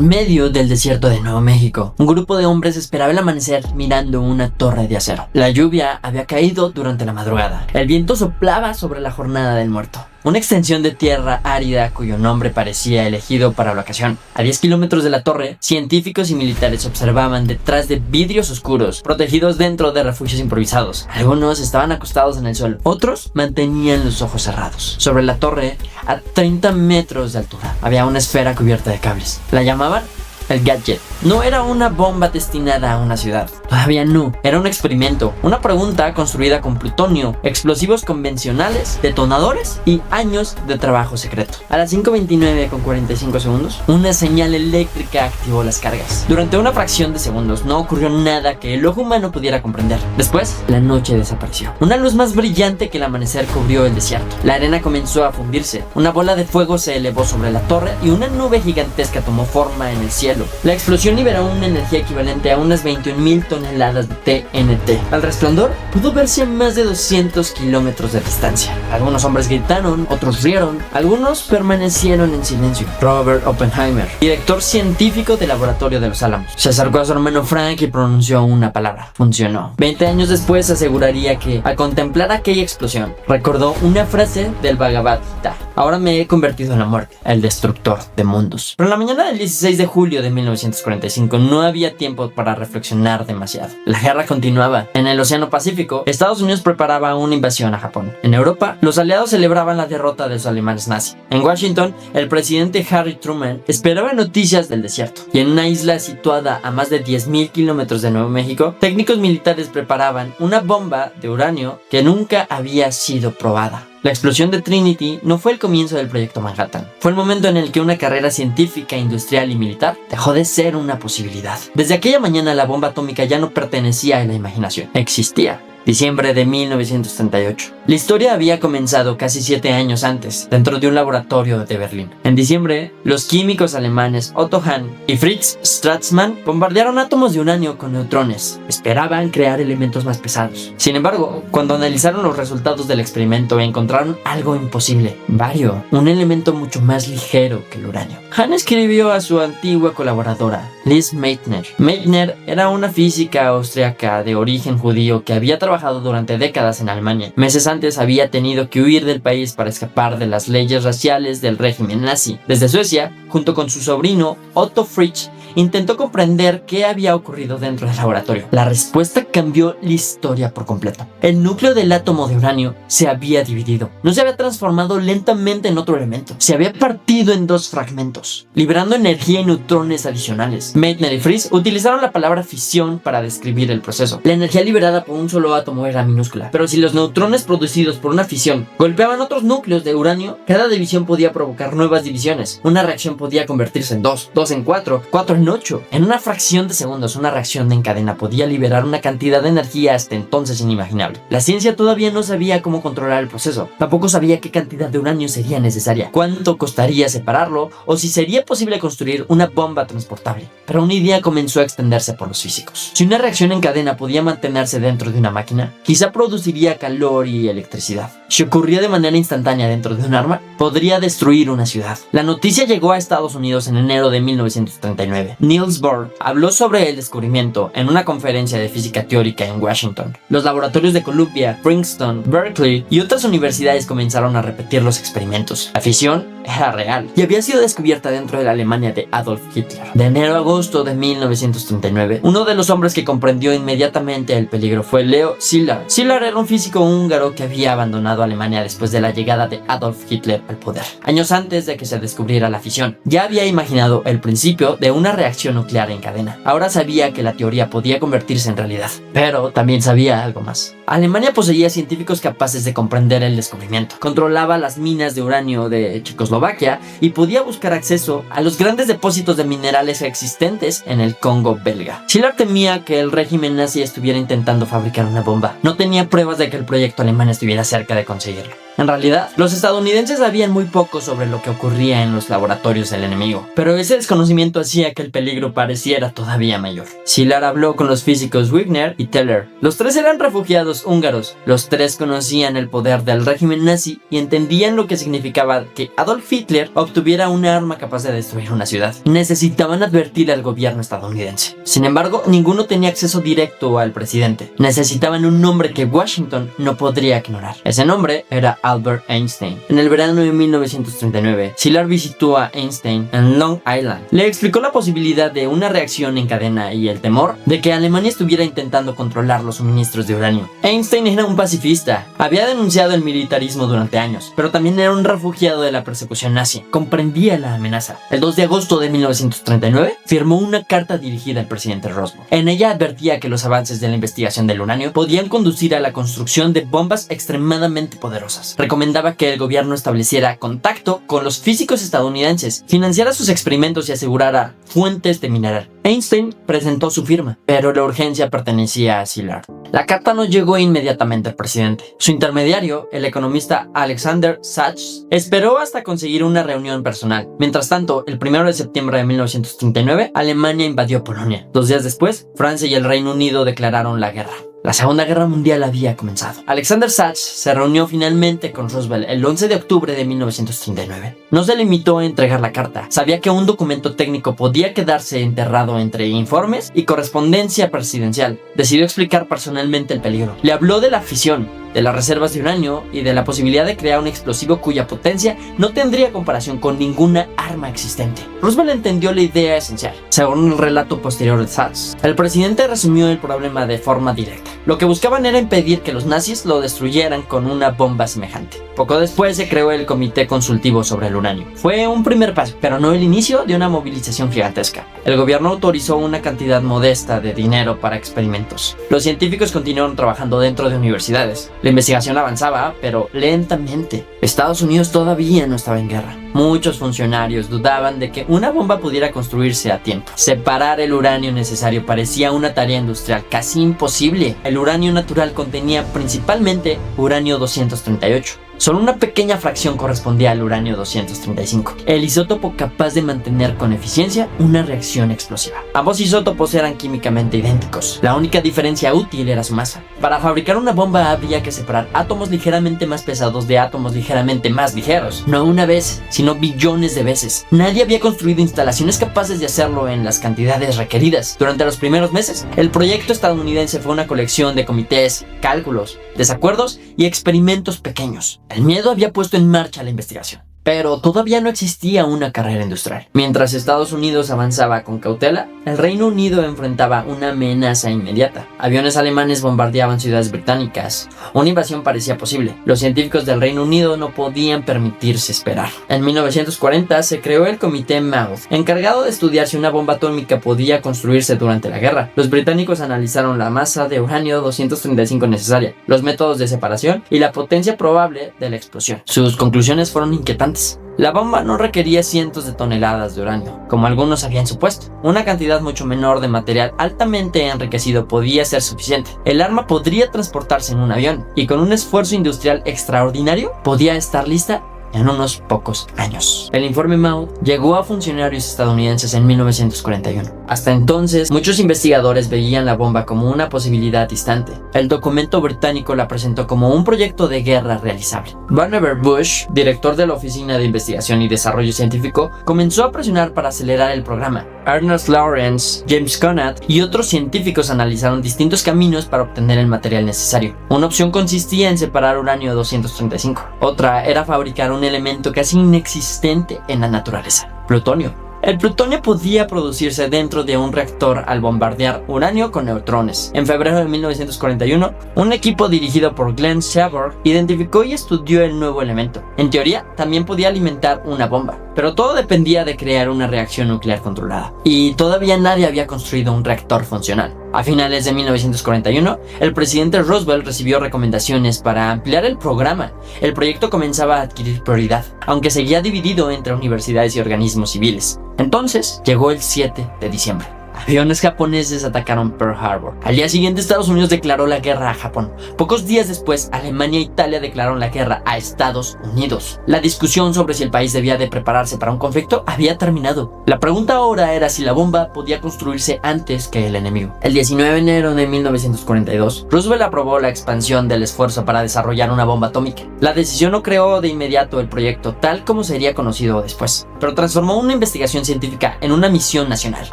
En medio del desierto de Nuevo México, un grupo de hombres esperaba el amanecer mirando una torre de acero. La lluvia había caído durante la madrugada. El viento soplaba sobre la jornada del muerto. Una extensión de tierra árida cuyo nombre parecía elegido para la ocasión. A 10 kilómetros de la torre, científicos y militares observaban detrás de vidrios oscuros, protegidos dentro de refugios improvisados. Algunos estaban acostados en el suelo, otros mantenían los ojos cerrados. Sobre la torre, a 30 metros de altura, había una esfera cubierta de cables. La llamaban el Gadget. No era una bomba destinada a una ciudad. Todavía no. Era un experimento. Una pregunta construida con plutonio, explosivos convencionales, detonadores y años de trabajo secreto. A las 5:29:45 segundos, una señal eléctrica activó las cargas. Durante una fracción de segundos no ocurrió nada que el ojo humano pudiera comprender. Después, la noche desapareció. Una luz más brillante que el amanecer cubrió el desierto. La arena comenzó a fundirse. Una bola de fuego se elevó sobre la torre y una nube gigantesca tomó forma en el cielo. La explosión liberó una energía equivalente a unas 21,000 toneladas de TNT. Al resplandor pudo verse a más de 200 kilómetros de distancia. Algunos hombres gritaron, otros rieron, algunos permanecieron en silencio. Robert Oppenheimer, director científico del laboratorio de los Álamos, se acercó a su hermano Frank y pronunció una palabra. Funcionó. 20 años después aseguraría que, al contemplar aquella explosión, recordó una frase del Bhagavad Gita: ahora me he convertido en la muerte, el destructor de mundos. Pero en la mañana del 16 de julio de 1945 no había tiempo para reflexionar demasiado. La guerra continuaba. En el Océano Pacífico, Estados Unidos preparaba una invasión a Japón. En Europa, los aliados celebraban la derrota de los alemanes nazis. En Washington, el presidente Harry Truman esperaba noticias del desierto. Y en una isla situada a más de 10,000 kilómetros de Nuevo México, técnicos militares preparaban una bomba de uranio que nunca había sido probada. La explosión de Trinity no fue el comienzo del proyecto Manhattan. Fue el momento en el que una carrera científica, industrial y militar dejó de ser una posibilidad. Desde aquella mañana la bomba atómica ya no pertenecía a la imaginación, existía. Diciembre de 1938. La historia había comenzado casi 7 años antes, dentro de un laboratorio de Berlín. En diciembre, los químicos alemanes Otto Hahn y Fritz Strassmann bombardearon átomos de uranio con neutrones. Esperaban crear elementos más pesados. Sin embargo, cuando analizaron los resultados del experimento, encontraron algo imposible: bario, un elemento mucho más ligero que el uranio. Hahn escribió a su antigua colaboradora, Liz Meitner. Meitner era una física austriaca de origen judío que había trabajado durante décadas en Alemania. Meses antes había tenido que huir del país para escapar de las leyes raciales del régimen nazi. Desde Suecia, junto con su sobrino Otto Fritsch, intentó comprender qué había ocurrido dentro del laboratorio. La respuesta cambió la historia por completo. El núcleo del átomo de uranio se había dividido. No se había transformado lentamente en otro elemento. Se había partido en 2 fragmentos, liberando energía y neutrones adicionales. Meitner y Fritz utilizaron la palabra fisión para describir el proceso. La energía liberada por un solo átomo era minúscula, pero si los neutrones producidos por una fisión golpeaban otros núcleos de uranio, cada división podía provocar nuevas divisiones. Una reacción podía convertirse en 2, 2 en 4, 4 en 8. En una fracción de segundos, una reacción en cadena podía liberar una cantidad de energía hasta entonces inimaginable. La ciencia todavía no sabía cómo controlar el proceso. Tampoco sabía qué cantidad de uranio sería necesaria, cuánto costaría separarlo o si sería posible construir una bomba transportable. Pero una idea comenzó a extenderse por los físicos. Si una reacción en cadena podía mantenerse dentro de una máquina, quizá produciría calor y electricidad. Si ocurría de manera instantánea dentro de un arma, podría destruir una ciudad. La noticia llegó a Estados Unidos en enero de 1939. Niels Bohr habló sobre el descubrimiento en una conferencia de física teórica en Washington. Los laboratorios de Columbia, Princeton, Berkeley y otras universidades comenzaron a repetir los experimentos. La fisión era real y había sido descubierta dentro de la Alemania de Adolf Hitler. De enero a agosto de 1939, uno de los hombres que comprendió inmediatamente el peligro fue Leo Szilard. Szilard era un físico húngaro que había abandonado Alemania después de la llegada de Adolf Hitler al poder. Años antes de que se descubriera la fisión, ya había imaginado el principio de una reacción nuclear en cadena. Ahora sabía que la teoría podía convertirse en realidad, pero también sabía algo más. Alemania poseía científicos capaces de comprender el descubrimiento, controlaba las minas de uranio de Checoslovaquia y podía buscar acceso a los grandes depósitos de minerales existentes en el Congo belga. Szilard temía que el régimen nazi estuviera intentando fabricar una bomba. No tenía pruebas de que el proyecto alemán estuviera cerca de conseguirlo. En realidad, los estadounidenses sabían muy poco sobre lo que ocurría en los laboratorios del enemigo, pero ese desconocimiento hacía que el peligro pareciera todavía mayor. Szilard habló con los físicos Wigner y Teller. Los tres eran refugiados húngaros. Los tres conocían el poder del régimen nazi y entendían lo que significaba que Adolf Hitler obtuviera una arma capaz de destruir una ciudad. Necesitaban advertir al gobierno estadounidense. Sin embargo, ninguno tenía acceso directo al presidente. Necesitaban un nombre que Washington no podría ignorar. Ese nombre era Albert Einstein. En el verano de 1939, Szilard visitó a Einstein en Long Island. Le explicó la posibilidad de una reacción en cadena y el temor de que Alemania estuviera intentando controlar los suministros de uranio. Einstein era un pacifista. Había denunciado el militarismo durante años, pero también era un refugiado de la persecución nazi. Comprendía la amenaza. El 2 de agosto de 1939, firmó una carta dirigida al presidente Roosevelt. En ella advertía que los avances de la investigación del uranio podían conducir a la construcción de bombas extremadamente poderosas. Recomendaba que el gobierno estableciera contacto con los físicos estadounidenses, financiara sus experimentos y asegurara fuentes de mineral. Einstein presentó su firma, pero la urgencia pertenecía a Szilard. La carta no llegó inmediatamente al presidente. Su intermediario, el economista Alexander Sachs, esperó hasta conseguir una reunión personal. Mientras tanto, el 1 de septiembre de 1939, Alemania invadió Polonia. 2 días después, Francia y el Reino Unido declararon la guerra. La Segunda Guerra Mundial había comenzado. Alexander Sachs se reunió finalmente con Roosevelt el 11 de octubre de 1939. No se limitó a entregar la carta. Sabía que un documento técnico podía quedarse enterrado entre informes y correspondencia presidencial. Decidió explicar personalmente el peligro. Le habló de la fisión, de las reservas de uranio y de la posibilidad de crear un explosivo cuya potencia no tendría comparación con ninguna arma existente. Roosevelt entendió la idea esencial. Según el relato posterior de Sachs, el presidente resumió el problema de forma directa. Lo que buscaban era impedir que los nazis lo destruyeran con una bomba semejante. Poco después se creó el Comité Consultivo sobre el Uranio. Fue un primer paso, pero no el inicio de una movilización gigantesca. El gobierno autorizó una cantidad modesta de dinero para experimentos. Los científicos continuaron trabajando dentro de universidades. La investigación avanzaba, pero lentamente. Estados Unidos todavía no estaba en guerra. Muchos funcionarios dudaban de que una bomba pudiera construirse a tiempo. Separar el uranio necesario parecía una tarea industrial casi imposible. El uranio natural contenía principalmente uranio 238. Solo una pequeña fracción correspondía al uranio 235, el isótopo capaz de mantener con eficiencia una reacción explosiva. Ambos isótopos eran químicamente idénticos. La única diferencia útil era su masa. Para fabricar una bomba habría que separar átomos ligeramente más pesados de átomos ligeramente más ligeros. No una vez, sino billones de veces. Nadie había construido instalaciones capaces de hacerlo en las cantidades requeridas. Durante los primeros meses, el proyecto estadounidense fue una colección de comités, cálculos, desacuerdos y experimentos pequeños. El miedo había puesto en marcha la investigación, pero todavía no existía una carrera industrial. Mientras Estados Unidos avanzaba con cautela, el Reino Unido enfrentaba una amenaza inmediata. Aviones alemanes bombardeaban ciudades británicas. Una invasión parecía posible. Los científicos del Reino Unido no podían permitirse esperar. En 1940 se creó el Comité Maude, encargado de estudiar si una bomba atómica podía construirse durante la guerra. Los británicos analizaron la masa de uranio 235 necesaria, los métodos de separación y la potencia probable de la explosión. Sus conclusiones fueron inquietantes. La bomba no requería cientos de toneladas de uranio, como algunos habían supuesto. Una cantidad mucho menor de material altamente enriquecido podía ser suficiente. El arma podría transportarse en un avión, y con un esfuerzo industrial extraordinario, podía estar lista en unos pocos años. El informe Maude llegó a funcionarios estadounidenses en 1941. Hasta entonces, muchos investigadores veían la bomba como una posibilidad distante. El documento británico la presentó como un proyecto de guerra realizable. Vannevar Bush, director de la Oficina de Investigación y Desarrollo Científico, comenzó a presionar para acelerar el programa. Ernest Lawrence, James Conant y otros científicos analizaron distintos caminos para obtener el material necesario. Una opción consistía en separar uranio 235. Otra era fabricar un elemento casi inexistente en la naturaleza: plutonio. El plutonio podía producirse dentro de un reactor al bombardear uranio con neutrones. En febrero de 1941, un equipo dirigido por Glenn Seaborg identificó y estudió el nuevo elemento. En teoría, también podía alimentar una bomba, pero todo dependía de crear una reacción nuclear controlada. Y todavía nadie había construido un reactor funcional. A finales de 1941, el presidente Roosevelt recibió recomendaciones para ampliar el programa. El proyecto comenzaba a adquirir prioridad, aunque seguía dividido entre universidades y organismos civiles. Entonces, llegó el 7 de diciembre. aviones japoneses atacaron Pearl Harbor. Al día siguiente, Estados Unidos declaró la guerra a Japón. Pocos días después, Alemania e Italia declararon la guerra a Estados Unidos. La discusión sobre si el país debía de prepararse para un conflicto había terminado. La pregunta ahora era si la bomba podía construirse antes que el enemigo. El 19 de enero de 1942, Roosevelt aprobó la expansión del esfuerzo para desarrollar una bomba atómica. La decisión no creó de inmediato el proyecto tal como sería conocido después, pero transformó una investigación científica en una misión nacional.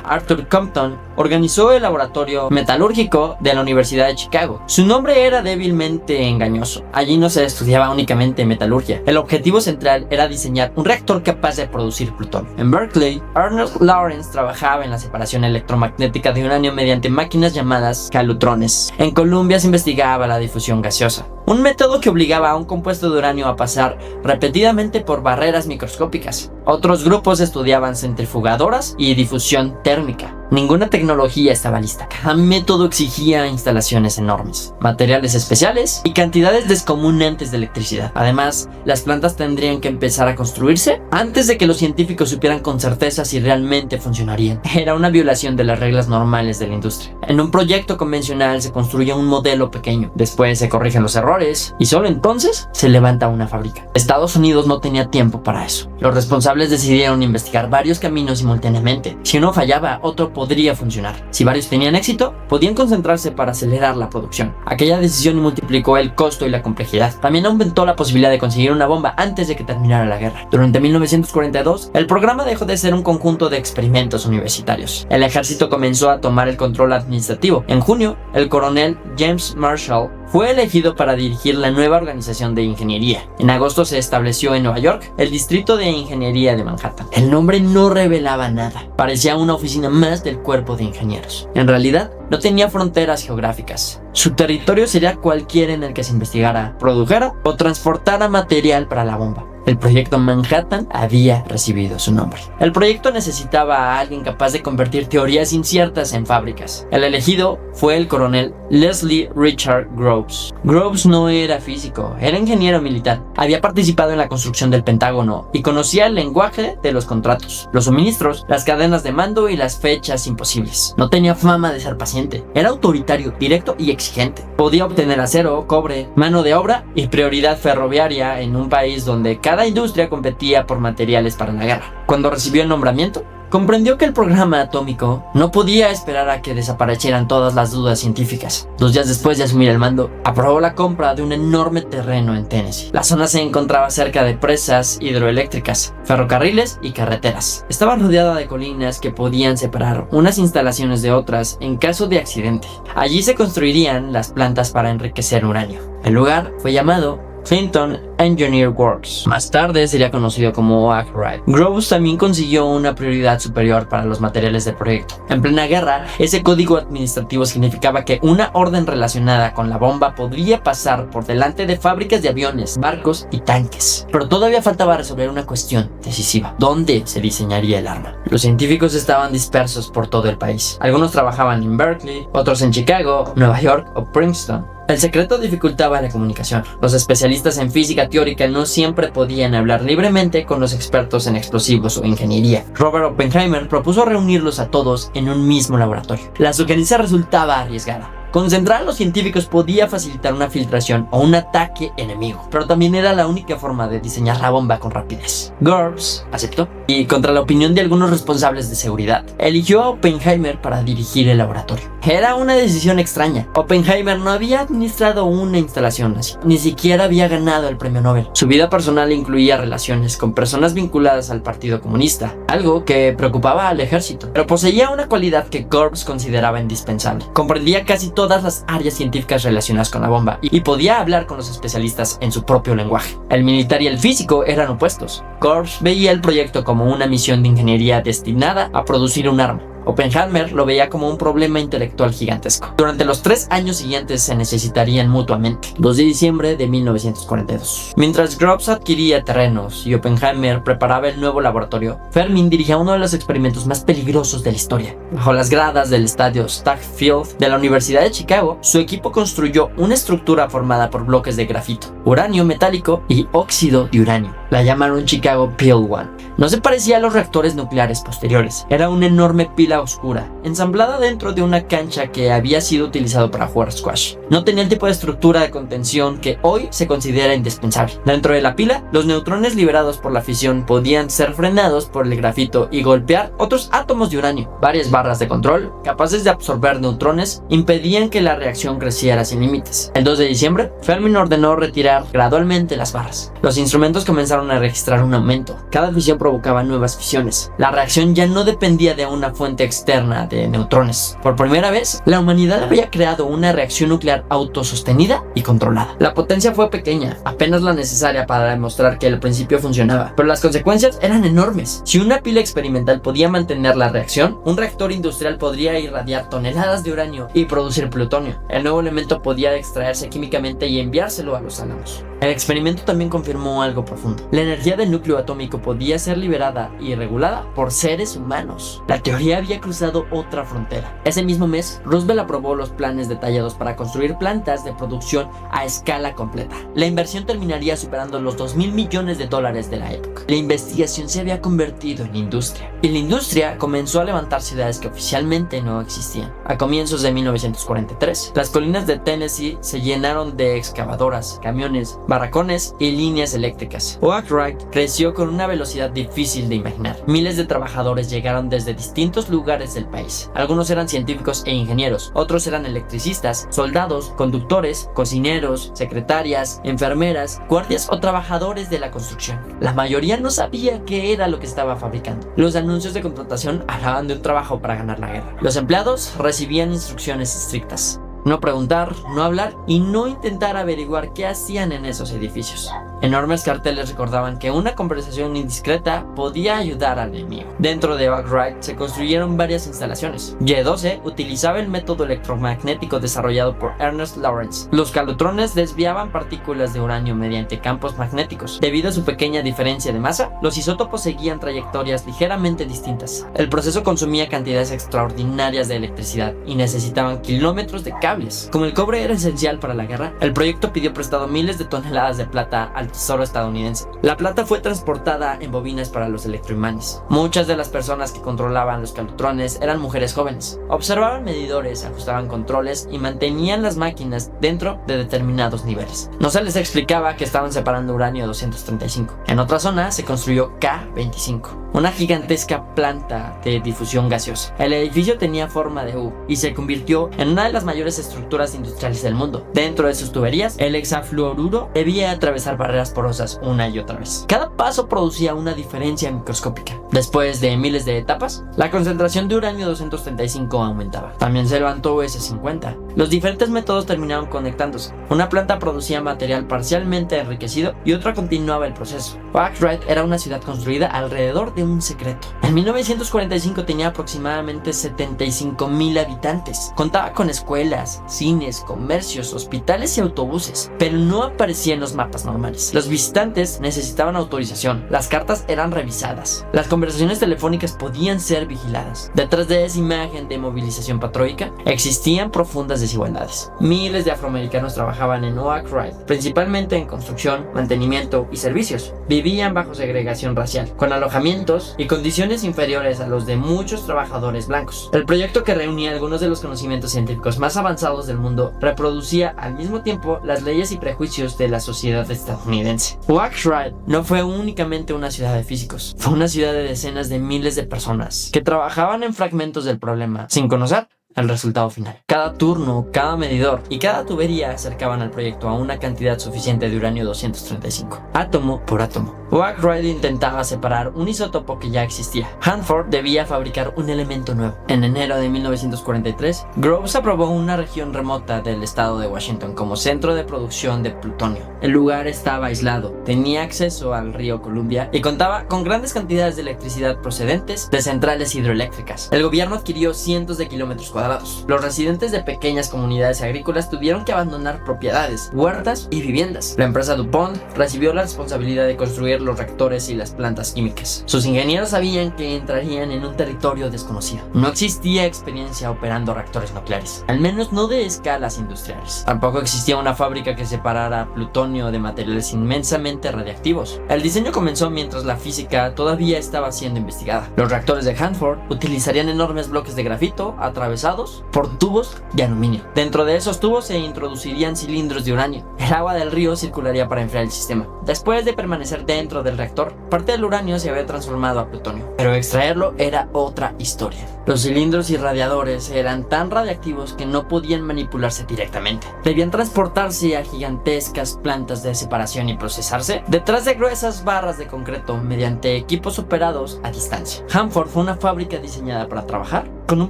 Arthur Compton organizó el laboratorio metalúrgico de la Universidad de Chicago. Su nombre era débilmente engañoso. Allí no se estudiaba únicamente metalurgia. El objetivo central era diseñar un reactor capaz de producir plutonio. En Berkeley, Arnold Lawrence trabajaba en la separación electromagnética de uranio mediante máquinas llamadas calutrones. En Columbia se investigaba la difusión gaseosa, un método que obligaba a un compuesto de uranio a pasar repetidamente por barreras microscópicas. Otros grupos estudiaban centrifugadoras y difusión térmica. Ninguna tecnología estaba lista. Cada método exigía instalaciones enormes, materiales especiales y cantidades descomunantes de electricidad. Además, las plantas tendrían que empezar a construirse antes de que los científicos supieran con certeza si realmente funcionarían. Era una violación de las reglas normales de la industria. En un proyecto convencional se construye un modelo pequeño, después se corrigen los errores y solo entonces se levanta una fábrica. Estados Unidos no tenía tiempo para eso. Los responsables decidieron investigar varios caminos simultáneamente. Si uno fallaba, otro podría funcionar. Si varios tenían éxito, podían concentrarse para acelerar la producción. Aquella decisión multiplicó el costo y la complejidad. También aumentó la posibilidad de conseguir una bomba antes de que terminara la guerra. Durante 1942, el programa dejó de ser un conjunto de experimentos universitarios. El ejército comenzó a tomar el control administrativo. En junio, el coronel James Marshall fue elegido para dirigir la nueva organización de ingeniería. En agosto se estableció en Nueva York el Distrito de Ingeniería de Manhattan. El nombre no revelaba nada. Parecía una oficina más del cuerpo de ingenieros. En realidad, no tenía fronteras geográficas. Su territorio sería cualquiera en el que se investigara, produjera o transportara material para la bomba. El proyecto Manhattan había recibido su nombre. El proyecto necesitaba a alguien capaz de convertir teorías inciertas en fábricas. El elegido fue el coronel Leslie Richard Groves. Groves no era físico, era ingeniero militar. Había participado en la construcción del Pentágono y conocía el lenguaje de los contratos, los suministros, las cadenas de mando y las fechas imposibles. No tenía fama de ser paciente. Era autoritario, directo y exigente. Podía obtener acero, cobre, mano de obra y prioridad ferroviaria en un país donde cada industria competía por materiales para la guerra. Cuando recibió el nombramiento, comprendió que el programa atómico no podía esperar a que desaparecieran todas las dudas científicas. 2 días después de asumir el mando, aprobó la compra de un enorme terreno en Tennessee. La zona se encontraba cerca de presas hidroeléctricas, ferrocarriles y carreteras. Estaba rodeada de colinas que podían separar unas instalaciones de otras en caso de accidente. Allí se construirían las plantas para enriquecer uranio. El lugar fue llamado Clinton Engineer Works. Más tarde sería conocido como Arkwright. Groves también consiguió una prioridad superior para los materiales del proyecto. En plena guerra, ese código administrativo significaba que una orden relacionada con la bomba podría pasar por delante de fábricas de aviones, barcos y tanques. Pero todavía faltaba resolver una cuestión decisiva: ¿dónde se diseñaría el arma? Los científicos estaban dispersos por todo el país. Algunos trabajaban en Berkeley, otros en Chicago, Nueva York o Princeton. El secreto dificultaba la comunicación. Los especialistas en física teórica no siempre podían hablar libremente con los expertos en explosivos o ingeniería. Robert Oppenheimer propuso reunirlos a todos en un mismo laboratorio. La sugerencia resultaba arriesgada. Concentrar a los científicos podía facilitar una filtración o un ataque enemigo, pero también era la única forma de diseñar la bomba con rapidez. Groves aceptó, y contra la opinión de algunos responsables de seguridad, eligió a Oppenheimer para dirigir el laboratorio. Era una decisión extraña. Oppenheimer no había administrado una instalación así, ni siquiera había ganado el premio Nobel. Su vida personal incluía relaciones con personas vinculadas al Partido Comunista, algo que preocupaba al ejército, pero poseía una cualidad que Groves consideraba indispensable: comprendía casi todas las áreas científicas relacionadas con la bomba y podía hablar con los especialistas en su propio lenguaje. El militar y el físico eran opuestos. Groves veía el proyecto como una misión de ingeniería destinada a producir un arma. Oppenheimer lo veía como un problema intelectual gigantesco. Durante los 3 años siguientes se necesitarían mutuamente. 2 de diciembre de 1942. Mientras Groves adquiría terrenos y Oppenheimer preparaba el nuevo laboratorio, Fermi dirigía uno de los experimentos más peligrosos de la historia. Bajo las gradas del estadio Stagg Field de la Universidad de Chicago, su equipo construyó una estructura formada por bloques de grafito, uranio metálico y óxido de uranio. La llamaron Chicago Pile 1. No se parecía a los reactores nucleares posteriores. Era una enorme pila pila oscura, ensamblada dentro de una cancha que había sido utilizado para jugar squash. No tenía el tipo de estructura de contención que hoy se considera indispensable. Dentro de la pila, los neutrones liberados por la fisión podían ser frenados por el grafito y golpear otros átomos de uranio. Varias barras de control, capaces de absorber neutrones, impedían que la reacción creciera sin límites. El 2 de diciembre, Fermi ordenó retirar gradualmente las barras. Los instrumentos comenzaron a registrar un aumento. Cada fisión provocaba nuevas fisiones. La reacción ya no dependía de una fuente externa de neutrones. Por primera vez, la humanidad había creado una reacción nuclear autosostenida y controlada. La potencia fue pequeña, apenas la necesaria para demostrar que el principio funcionaba, pero las consecuencias eran enormes. Si una pila experimental podía mantener la reacción, un reactor industrial podría irradiar toneladas de uranio y producir plutonio. El nuevo elemento podía extraerse químicamente y enviárselo a los álamos. El experimento también confirmó algo profundo. La energía del núcleo atómico podía ser liberada y regulada por seres humanos. La teoría había cruzado otra frontera. Ese mismo mes, Roosevelt aprobó los planes detallados para construir plantas de producción a escala completa. La inversión terminaría superando los $2,000 millones de la época. La investigación se había convertido en industria. Y la industria comenzó a levantar ciudades que oficialmente no existían. A comienzos de 1943, las colinas de Tennessee se llenaron de excavadoras, camiones, barracones y líneas eléctricas. Oakland creció con una velocidad difícil de imaginar. Miles de trabajadores llegaron desde distintos lugares del país. Algunos eran científicos e ingenieros, otros eran electricistas, soldados, conductores, cocineros, secretarias, enfermeras, guardias o trabajadores de la construcción. La mayoría no sabía qué era lo que estaba fabricando. Los anuncios de contratación hablaban de un trabajo para ganar la guerra. Los empleados recibían instrucciones estrictas: no preguntar, no hablar y no intentar averiguar qué hacían en esos edificios. Enormes carteles recordaban que una conversación indiscreta podía ayudar al enemigo. Dentro de Oakland se construyeron varias instalaciones. Y-12 utilizaba el método electromagnético desarrollado por Ernest Lawrence. Los calutrones desviaban partículas de uranio mediante campos magnéticos. Debido a su pequeña diferencia de masa, los isótopos seguían trayectorias ligeramente distintas. El proceso consumía cantidades extraordinarias de electricidad y necesitaban kilómetros de cables. Como el cobre era esencial para la guerra, el proyecto pidió prestado miles de toneladas de plata al tesoro estadounidense. La plata fue transportada en bobinas para los electroimanes. Muchas de las personas que controlaban los calutrones eran mujeres jóvenes. Observaban medidores, ajustaban controles y mantenían las máquinas dentro de determinados niveles. No se les explicaba que estaban separando uranio 235. En otra zona se construyó K-25, una gigantesca planta de difusión gaseosa. El edificio tenía forma de U y se convirtió en una de las mayores estructuras industriales del mundo. Dentro de sus tuberías, el hexafluoruro debía atravesar barreras porosas una y otra vez. Cada paso producía una diferencia microscópica. Después de miles de etapas, la concentración de uranio 235 aumentaba. También se levantó S50. Los diferentes métodos terminaron conectándose. Una planta producía material parcialmente enriquecido y otra continuaba el proceso. Oakland era una ciudad construida alrededor de un secreto. En 1945 tenía aproximadamente 75,000 habitantes. Contaba con escuelas, cines, comercios, hospitales y autobuses, pero no aparecía en los mapas normales. Los visitantes necesitaban autorización, las cartas eran revisadas, las conversaciones telefónicas podían ser vigiladas. Detrás de esa imagen de movilización patriótica existían profundas desigualdades. Miles de afroamericanos trabajaban en Oakland, principalmente en construcción, mantenimiento y servicios. Vivían bajo segregación racial, con alojamientos y condiciones inferiores a los de muchos trabajadores blancos. El proyecto, que reunía algunos de los conocimientos científicos más avanzados del mundo, reproducía al mismo tiempo las leyes y prejuicios de la sociedad estadounidense. Oakland no fue únicamente una ciudad de físicos, fue una ciudad de decenas de miles de personas que trabajaban en fragmentos del problema sin conocer el resultado final. Cada turno, cada medidor y cada tubería acercaban al proyecto a una cantidad suficiente de uranio 235, átomo por átomo. Oakland intentaba separar un isótopo que ya existía. Hanford debía fabricar un elemento nuevo. En enero de 1943, Groves aprobó una región remota del estado de Washington como centro de producción de plutonio. El lugar estaba aislado, tenía acceso al río Columbia y contaba con grandes cantidades de electricidad procedentes de centrales hidroeléctricas. El gobierno adquirió cientos de kilómetros cuadrados cuadrados. Los residentes de pequeñas comunidades agrícolas tuvieron que abandonar propiedades, huertas y viviendas. La empresa DuPont recibió la responsabilidad de construir los reactores y las plantas químicas. Sus ingenieros sabían que entrarían en un territorio desconocido. No existía experiencia operando reactores nucleares, al menos no de escalas industriales. Tampoco existía una fábrica que separara plutonio de materiales inmensamente radiactivos. El diseño comenzó mientras la física todavía estaba siendo investigada. Los reactores de Hanford utilizarían enormes bloques de grafito atravesados por tubos de aluminio. Dentro de esos tubos se introducirían cilindros de uranio. El agua del río circularía para enfriar el sistema. Después de permanecer dentro del reactor, parte del uranio se había transformado a plutonio, pero extraerlo era otra historia. Los cilindros irradiadores eran tan radiactivos que no podían manipularse directamente. Debían transportarse a gigantescas plantas de separación y procesarse detrás de gruesas barras de concreto mediante equipos operados a distancia. Hanford fue una fábrica diseñada para trabajar con un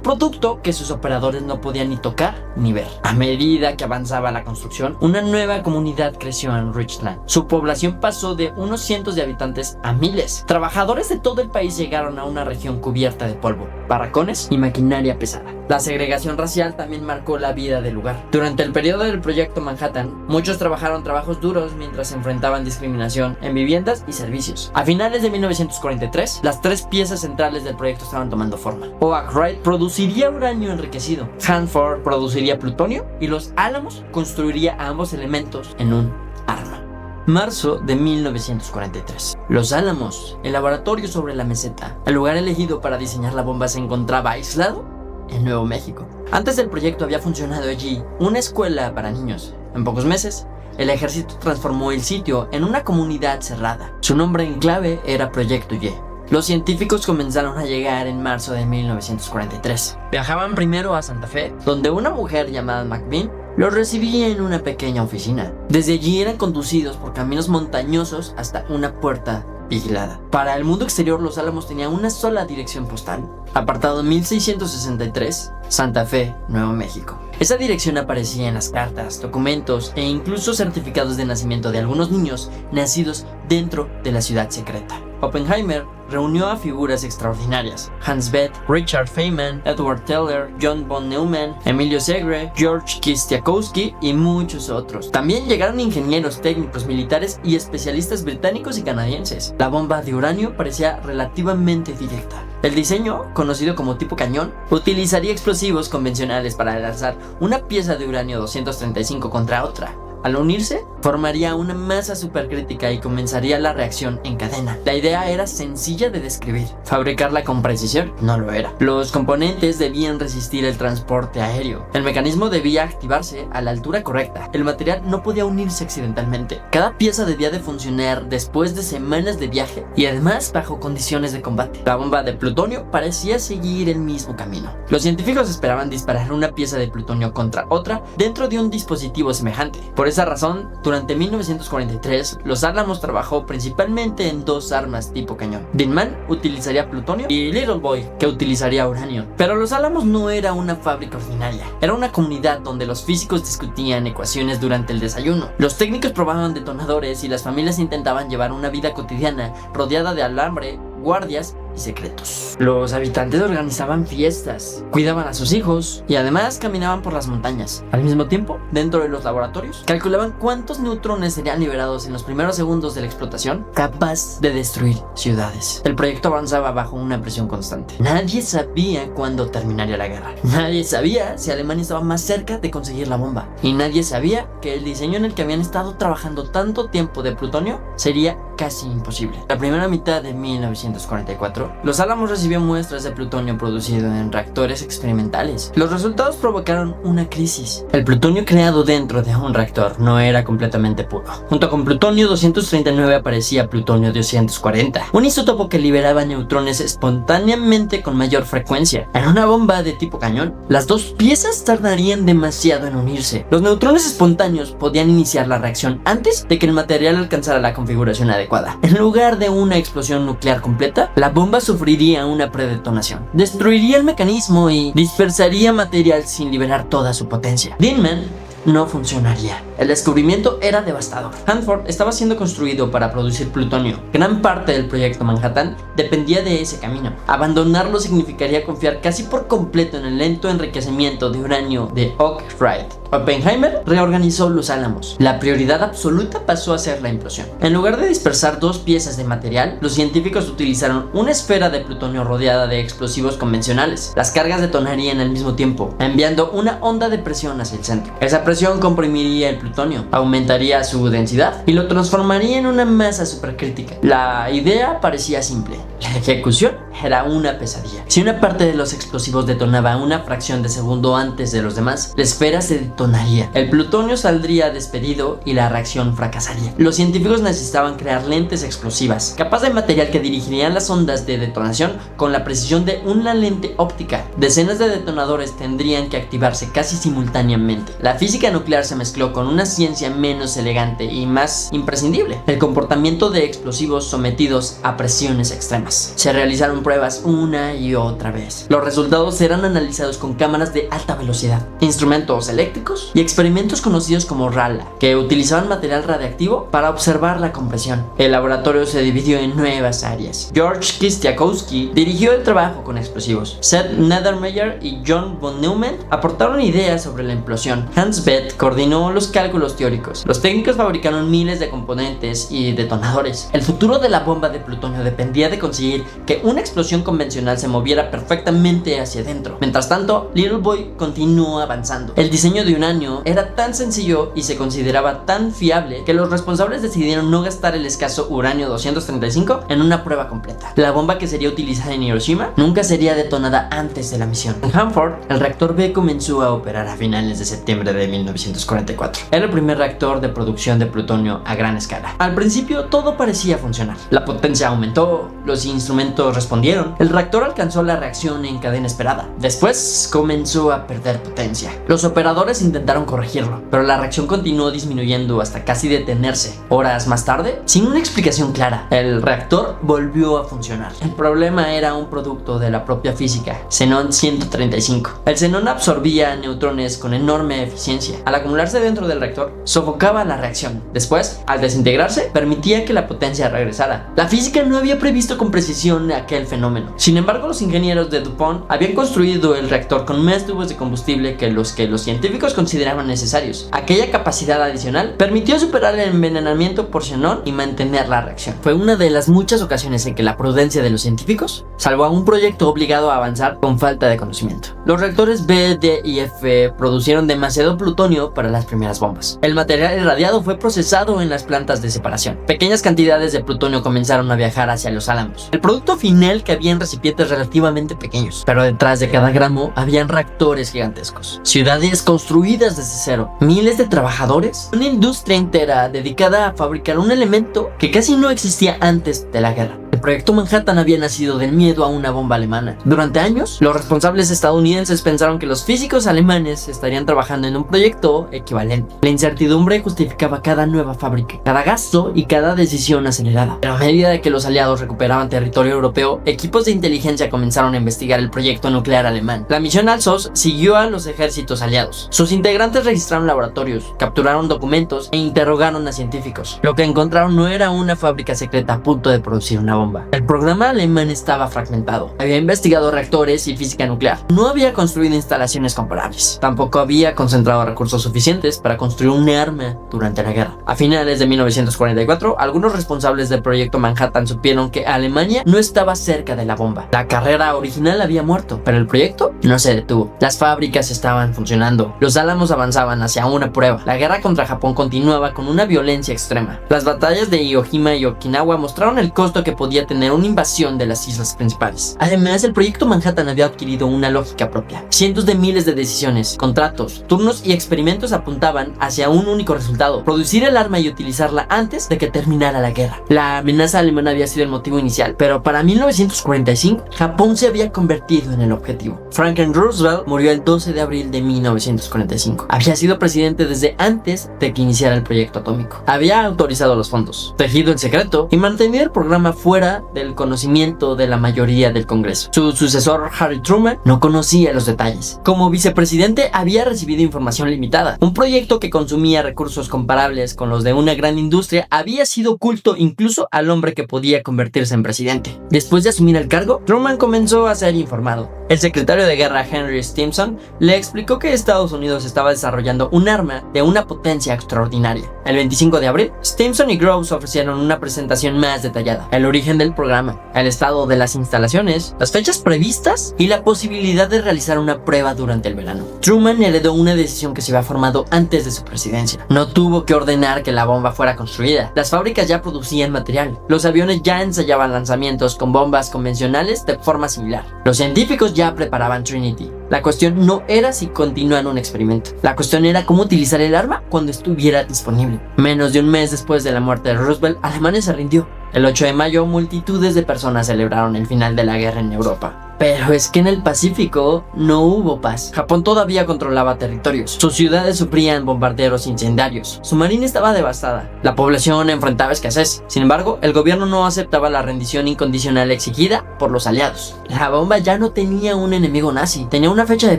producto que sus operadores no podían ni tocar ni ver. A medida que avanzaba la construcción, una nueva comunidad creció en Richland. Su población pasó de unos cientos de habitantes a miles. Trabajadores de todo el país llegaron a una región cubierta de polvo, barracones y maquinaria pesada. La segregación racial también marcó la vida del lugar. Durante el periodo del proyecto Manhattan, muchos trabajaron trabajos duros mientras enfrentaban discriminación en viviendas y servicios. A finales de 1943, las tres piezas centrales del proyecto estaban tomando forma. Oak Ridge produciría uranio enriquecido, Hanford produciría plutonio y Los Álamos construiría ambos elementos en un arma. Marzo de 1943. Los Álamos, el laboratorio sobre la meseta, el lugar elegido para diseñar la bomba, se encontraba aislado en Nuevo México. Antes del proyecto había funcionado allí una escuela para niños. En pocos meses, el ejército transformó el sitio en una comunidad cerrada. Su nombre en clave era Proyecto Y. Los científicos comenzaron a llegar en marzo de 1943. Viajaban primero a Santa Fe, donde una mujer llamada McBean los recibía en una pequeña oficina. Desde allí eran conducidos por caminos montañosos hasta una puerta vigilada. Para el mundo exterior, Los Álamos tenía una sola dirección postal: apartado 1663, Santa Fe, Nuevo México. Esa dirección aparecía en las cartas, documentos e incluso certificados de nacimiento de algunos niños nacidos dentro de la ciudad secreta. Oppenheimer reunió a figuras extraordinarias: Hans Bethe, Richard Feynman, Edward Teller, John von Neumann, Emilio Segre, George Kistiakowsky y muchos otros. También llegaron ingenieros, técnicos, militares y especialistas británicos y canadienses. La bomba de uranio parecía relativamente directa. El diseño, conocido como tipo cañón, utilizaría explosivos convencionales para lanzar una pieza de uranio 235 contra otra. Al unirse, formaría una masa supercrítica y comenzaría la reacción en cadena. La idea era sencilla de describir. Fabricarla con precisión no lo era. Los componentes debían resistir el transporte aéreo. El mecanismo debía activarse a la altura correcta. El material no podía unirse accidentalmente. Cada pieza debía de funcionar después de semanas de viaje y además bajo condiciones de combate. La bomba de plutonio parecía seguir el mismo camino. Los científicos esperaban disparar una pieza de plutonio contra otra dentro de un dispositivo semejante. Por esa razón, durante 1943, Los Álamos trabajó principalmente en dos armas tipo cañón. Dinman utilizaría plutonio y Little Boy, que utilizaría uranio. Pero Los Álamos no era una fábrica ordinaria. Era una comunidad donde los físicos discutían ecuaciones durante el desayuno. Los técnicos probaban detonadores y las familias intentaban llevar una vida cotidiana rodeada de alambre, guardias y secretos. Los habitantes organizaban fiestas, cuidaban a sus hijos y además caminaban por las montañas. Al mismo tiempo, dentro de los laboratorios, calculaban cuántos neutrones serían liberados en los primeros segundos de la explotación, capaz de destruir ciudades. El proyecto avanzaba bajo una presión constante. Nadie sabía cuándo terminaría la guerra. Nadie sabía si Alemania estaba más cerca de conseguir la bomba. Y nadie sabía que el diseño en el que habían estado trabajando tanto tiempo de plutonio sería casi imposible. La primera mitad de 1944, Los Álamos recibió muestras de plutonio producido en reactores experimentales. Los resultados provocaron una crisis. El plutonio creado dentro de un reactor no era completamente puro. Junto con plutonio 239 aparecía plutonio 240, un isótopo que liberaba neutrones espontáneamente con mayor frecuencia. En una bomba de tipo cañón, las dos piezas tardarían demasiado en unirse. Los neutrones espontáneos podían iniciar la reacción antes de que el material alcanzara la configuración adecuada. En lugar de una explosión nuclear completa, la bomba sufriría una predetonación. Destruiría el mecanismo y dispersaría material sin liberar toda su potencia. Dinman no funcionaría. El descubrimiento era devastador. Hanford estaba siendo construido para producir plutonio. Gran parte del proyecto Manhattan dependía de ese camino. Abandonarlo significaría confiar casi por completo en el lento enriquecimiento de uranio de Oak Ridge. Oppenheimer reorganizó Los Álamos. La prioridad absoluta pasó a ser la implosión. En lugar de dispersar dos piezas de material, los científicos utilizaron una esfera de plutonio rodeada de explosivos convencionales. Las cargas detonarían al mismo tiempo, enviando una onda de presión hacia el centro. Esa presión comprimiría el plutonio, aumentaría su densidad y lo transformaría en una masa supercrítica. La idea parecía simple. La ejecución era una pesadilla. Si una parte de los explosivos detonaba una fracción de segundo antes de los demás, la esfera se detonaría. El plutonio saldría despedido y la reacción fracasaría. Los científicos necesitaban crear lentes explosivas, capaz de material que dirigirían las ondas de detonación con la precisión de una lente óptica. Decenas de detonadores tendrían que activarse casi simultáneamente. La física nuclear se mezcló con una ciencia menos elegante y más imprescindible: el comportamiento de explosivos sometidos a presiones extremas. Se realizaron pruebas una y otra vez. Los resultados eran analizados con cámaras de alta velocidad, instrumentos eléctricos y experimentos conocidos como RALA, que utilizaban material radiactivo para observar la compresión. El laboratorio se dividió en nuevas áreas. George Kistiakowski dirigió el trabajo con explosivos. Seth Nethermeyer y John von Neumann aportaron ideas sobre la implosión. Hans Bethe coordinó los cálculos teóricos. Los técnicos fabricaron miles de componentes y detonadores. El futuro de la bomba de plutonio dependía de conseguir que una explosión convencional se moviera perfectamente hacia adentro. Mientras tanto, Little Boy continuó avanzando. El diseño de uranio era tan sencillo y se consideraba tan fiable que los responsables decidieron no gastar el escaso uranio 235 en una prueba completa. La bomba que sería utilizada en Hiroshima nunca sería detonada antes de la misión. En Hanford, el reactor B comenzó a operar a finales de septiembre de 1944. Era el primer reactor de producción de plutonio a gran escala. Al principio todo parecía funcionar. La potencia aumentó, los instrumentos respondieron, el reactor alcanzó la reacción en cadena esperada. Después comenzó a perder potencia. Los operadores intentaron corregirlo, pero la reacción continuó disminuyendo hasta casi detenerse. Horas más tarde, sin una explicación clara, el reactor volvió a funcionar. El problema era un producto de la propia física, xenón 135. El xenón absorbía neutrones con enorme eficiencia. Al acumularse dentro del reactor, sofocaba la reacción. Después, al desintegrarse, permitía que la potencia regresara. La física no había previsto con precisión aquel fenómeno. Sin embargo, los ingenieros de DuPont habían construido el reactor con más tubos de combustible que los científicos consideraban necesarios. Aquella capacidad adicional permitió superar el envenenamiento por xenón y mantener la reacción. Fue una de las muchas ocasiones en que la prudencia de los científicos salvó a un proyecto obligado a avanzar con falta de conocimiento. Los reactores B, D y F producieron demasiado plutonio para las primeras bombas. El material irradiado fue procesado en las plantas de separación. Pequeñas cantidades de plutonio comenzaron a viajar hacia Los Álamos. El producto final cabía en recipientes relativamente pequeños, pero detrás de cada gramo habían reactores gigantescos. Ciudades construidas desde cero, miles de trabajadores, una industria entera dedicada a fabricar un elemento que casi no existía antes de la guerra. El proyecto Manhattan había nacido del miedo a una bomba alemana. Durante años, los responsables estadounidenses pensaron que los físicos alemanes estarían trabajando en un proyecto equivalente. La incertidumbre justificaba cada nueva fábrica, cada gasto y cada decisión acelerada. Pero a medida de que los aliados recuperaban territorio europeo, equipos de inteligencia comenzaron a investigar el proyecto nuclear alemán. La misión Alsos siguió a los ejércitos aliados. Sus integrantes registraron laboratorios, capturaron documentos e interrogaron a científicos. Lo que encontraron no era una fábrica secreta a punto de producir una bomba. El programa alemán estaba fragmentado. Había investigado reactores y física nuclear. No había construido instalaciones comparables. Tampoco había concentrado recursos suficientes para construir un arma durante la guerra. A finales de 1944, algunos responsables del proyecto Manhattan supieron que Alemania no estaba cerca de la bomba. La carrera original había muerto, pero el proyecto no se detuvo. Las fábricas estaban funcionando. Los Álamos avanzaban hacia una prueba. La guerra contra Japón continuaba con una violencia extrema. Las batallas de Iwo Jima y Okinawa mostraron el costo que podía tener una invasión de las islas principales. Además, el proyecto Manhattan había adquirido una lógica propia. Cientos de miles de decisiones, contratos, turnos y experimentos apuntaban hacia un único resultado: producir el arma y utilizarla antes de que terminara la guerra. La amenaza alemana había sido el motivo inicial, pero para 1945, Japón se había convertido en el objetivo. Franklin Roosevelt murió el 12 de abril de 1945. Había sido presidente desde antes de que iniciara el proyecto atómico. Había autorizado los fondos, tejido en secreto y mantenido el programa fuera fuera del conocimiento de la mayoría del Congreso. Su sucesor, Harry Truman, no conocía los detalles. Como vicepresidente había recibido información limitada. Un proyecto que consumía recursos comparables con los de una gran industria había sido oculto incluso al hombre que podía convertirse en presidente. Después de asumir el cargo, Truman comenzó a ser informado. El secretario de guerra Henry Stimson le explicó que Estados Unidos estaba desarrollando un arma de una potencia extraordinaria. El 25 de abril, Stimson y Groves ofrecieron una presentación más detallada: el origen del programa, el estado de las instalaciones, las fechas previstas y la posibilidad de realizar una prueba durante el verano. Truman heredó una decisión que se había formado antes de su presidencia. No tuvo que ordenar que la bomba fuera construida. Las fábricas ya producían material. Los aviones ya ensayaban lanzamientos con bombas convencionales de forma similar. Los científicos ya preparaban Trinity. La cuestión no era si continúan un experimento. La cuestión era cómo utilizar el arma cuando estuviera disponible. Menos de un mes después de la muerte de Roosevelt, Alemania se rindió. El 8 de mayo, multitudes de personas celebraron el final de la guerra en Europa. Pero es que en el Pacífico no hubo paz. Japón todavía controlaba territorios. Sus ciudades sufrían bombardeos incendiarios. Su marina estaba devastada. La población enfrentaba escasez. Sin embargo, el gobierno no aceptaba la rendición incondicional exigida por los aliados. La bomba ya no tenía un enemigo nazi. Tenía una fecha de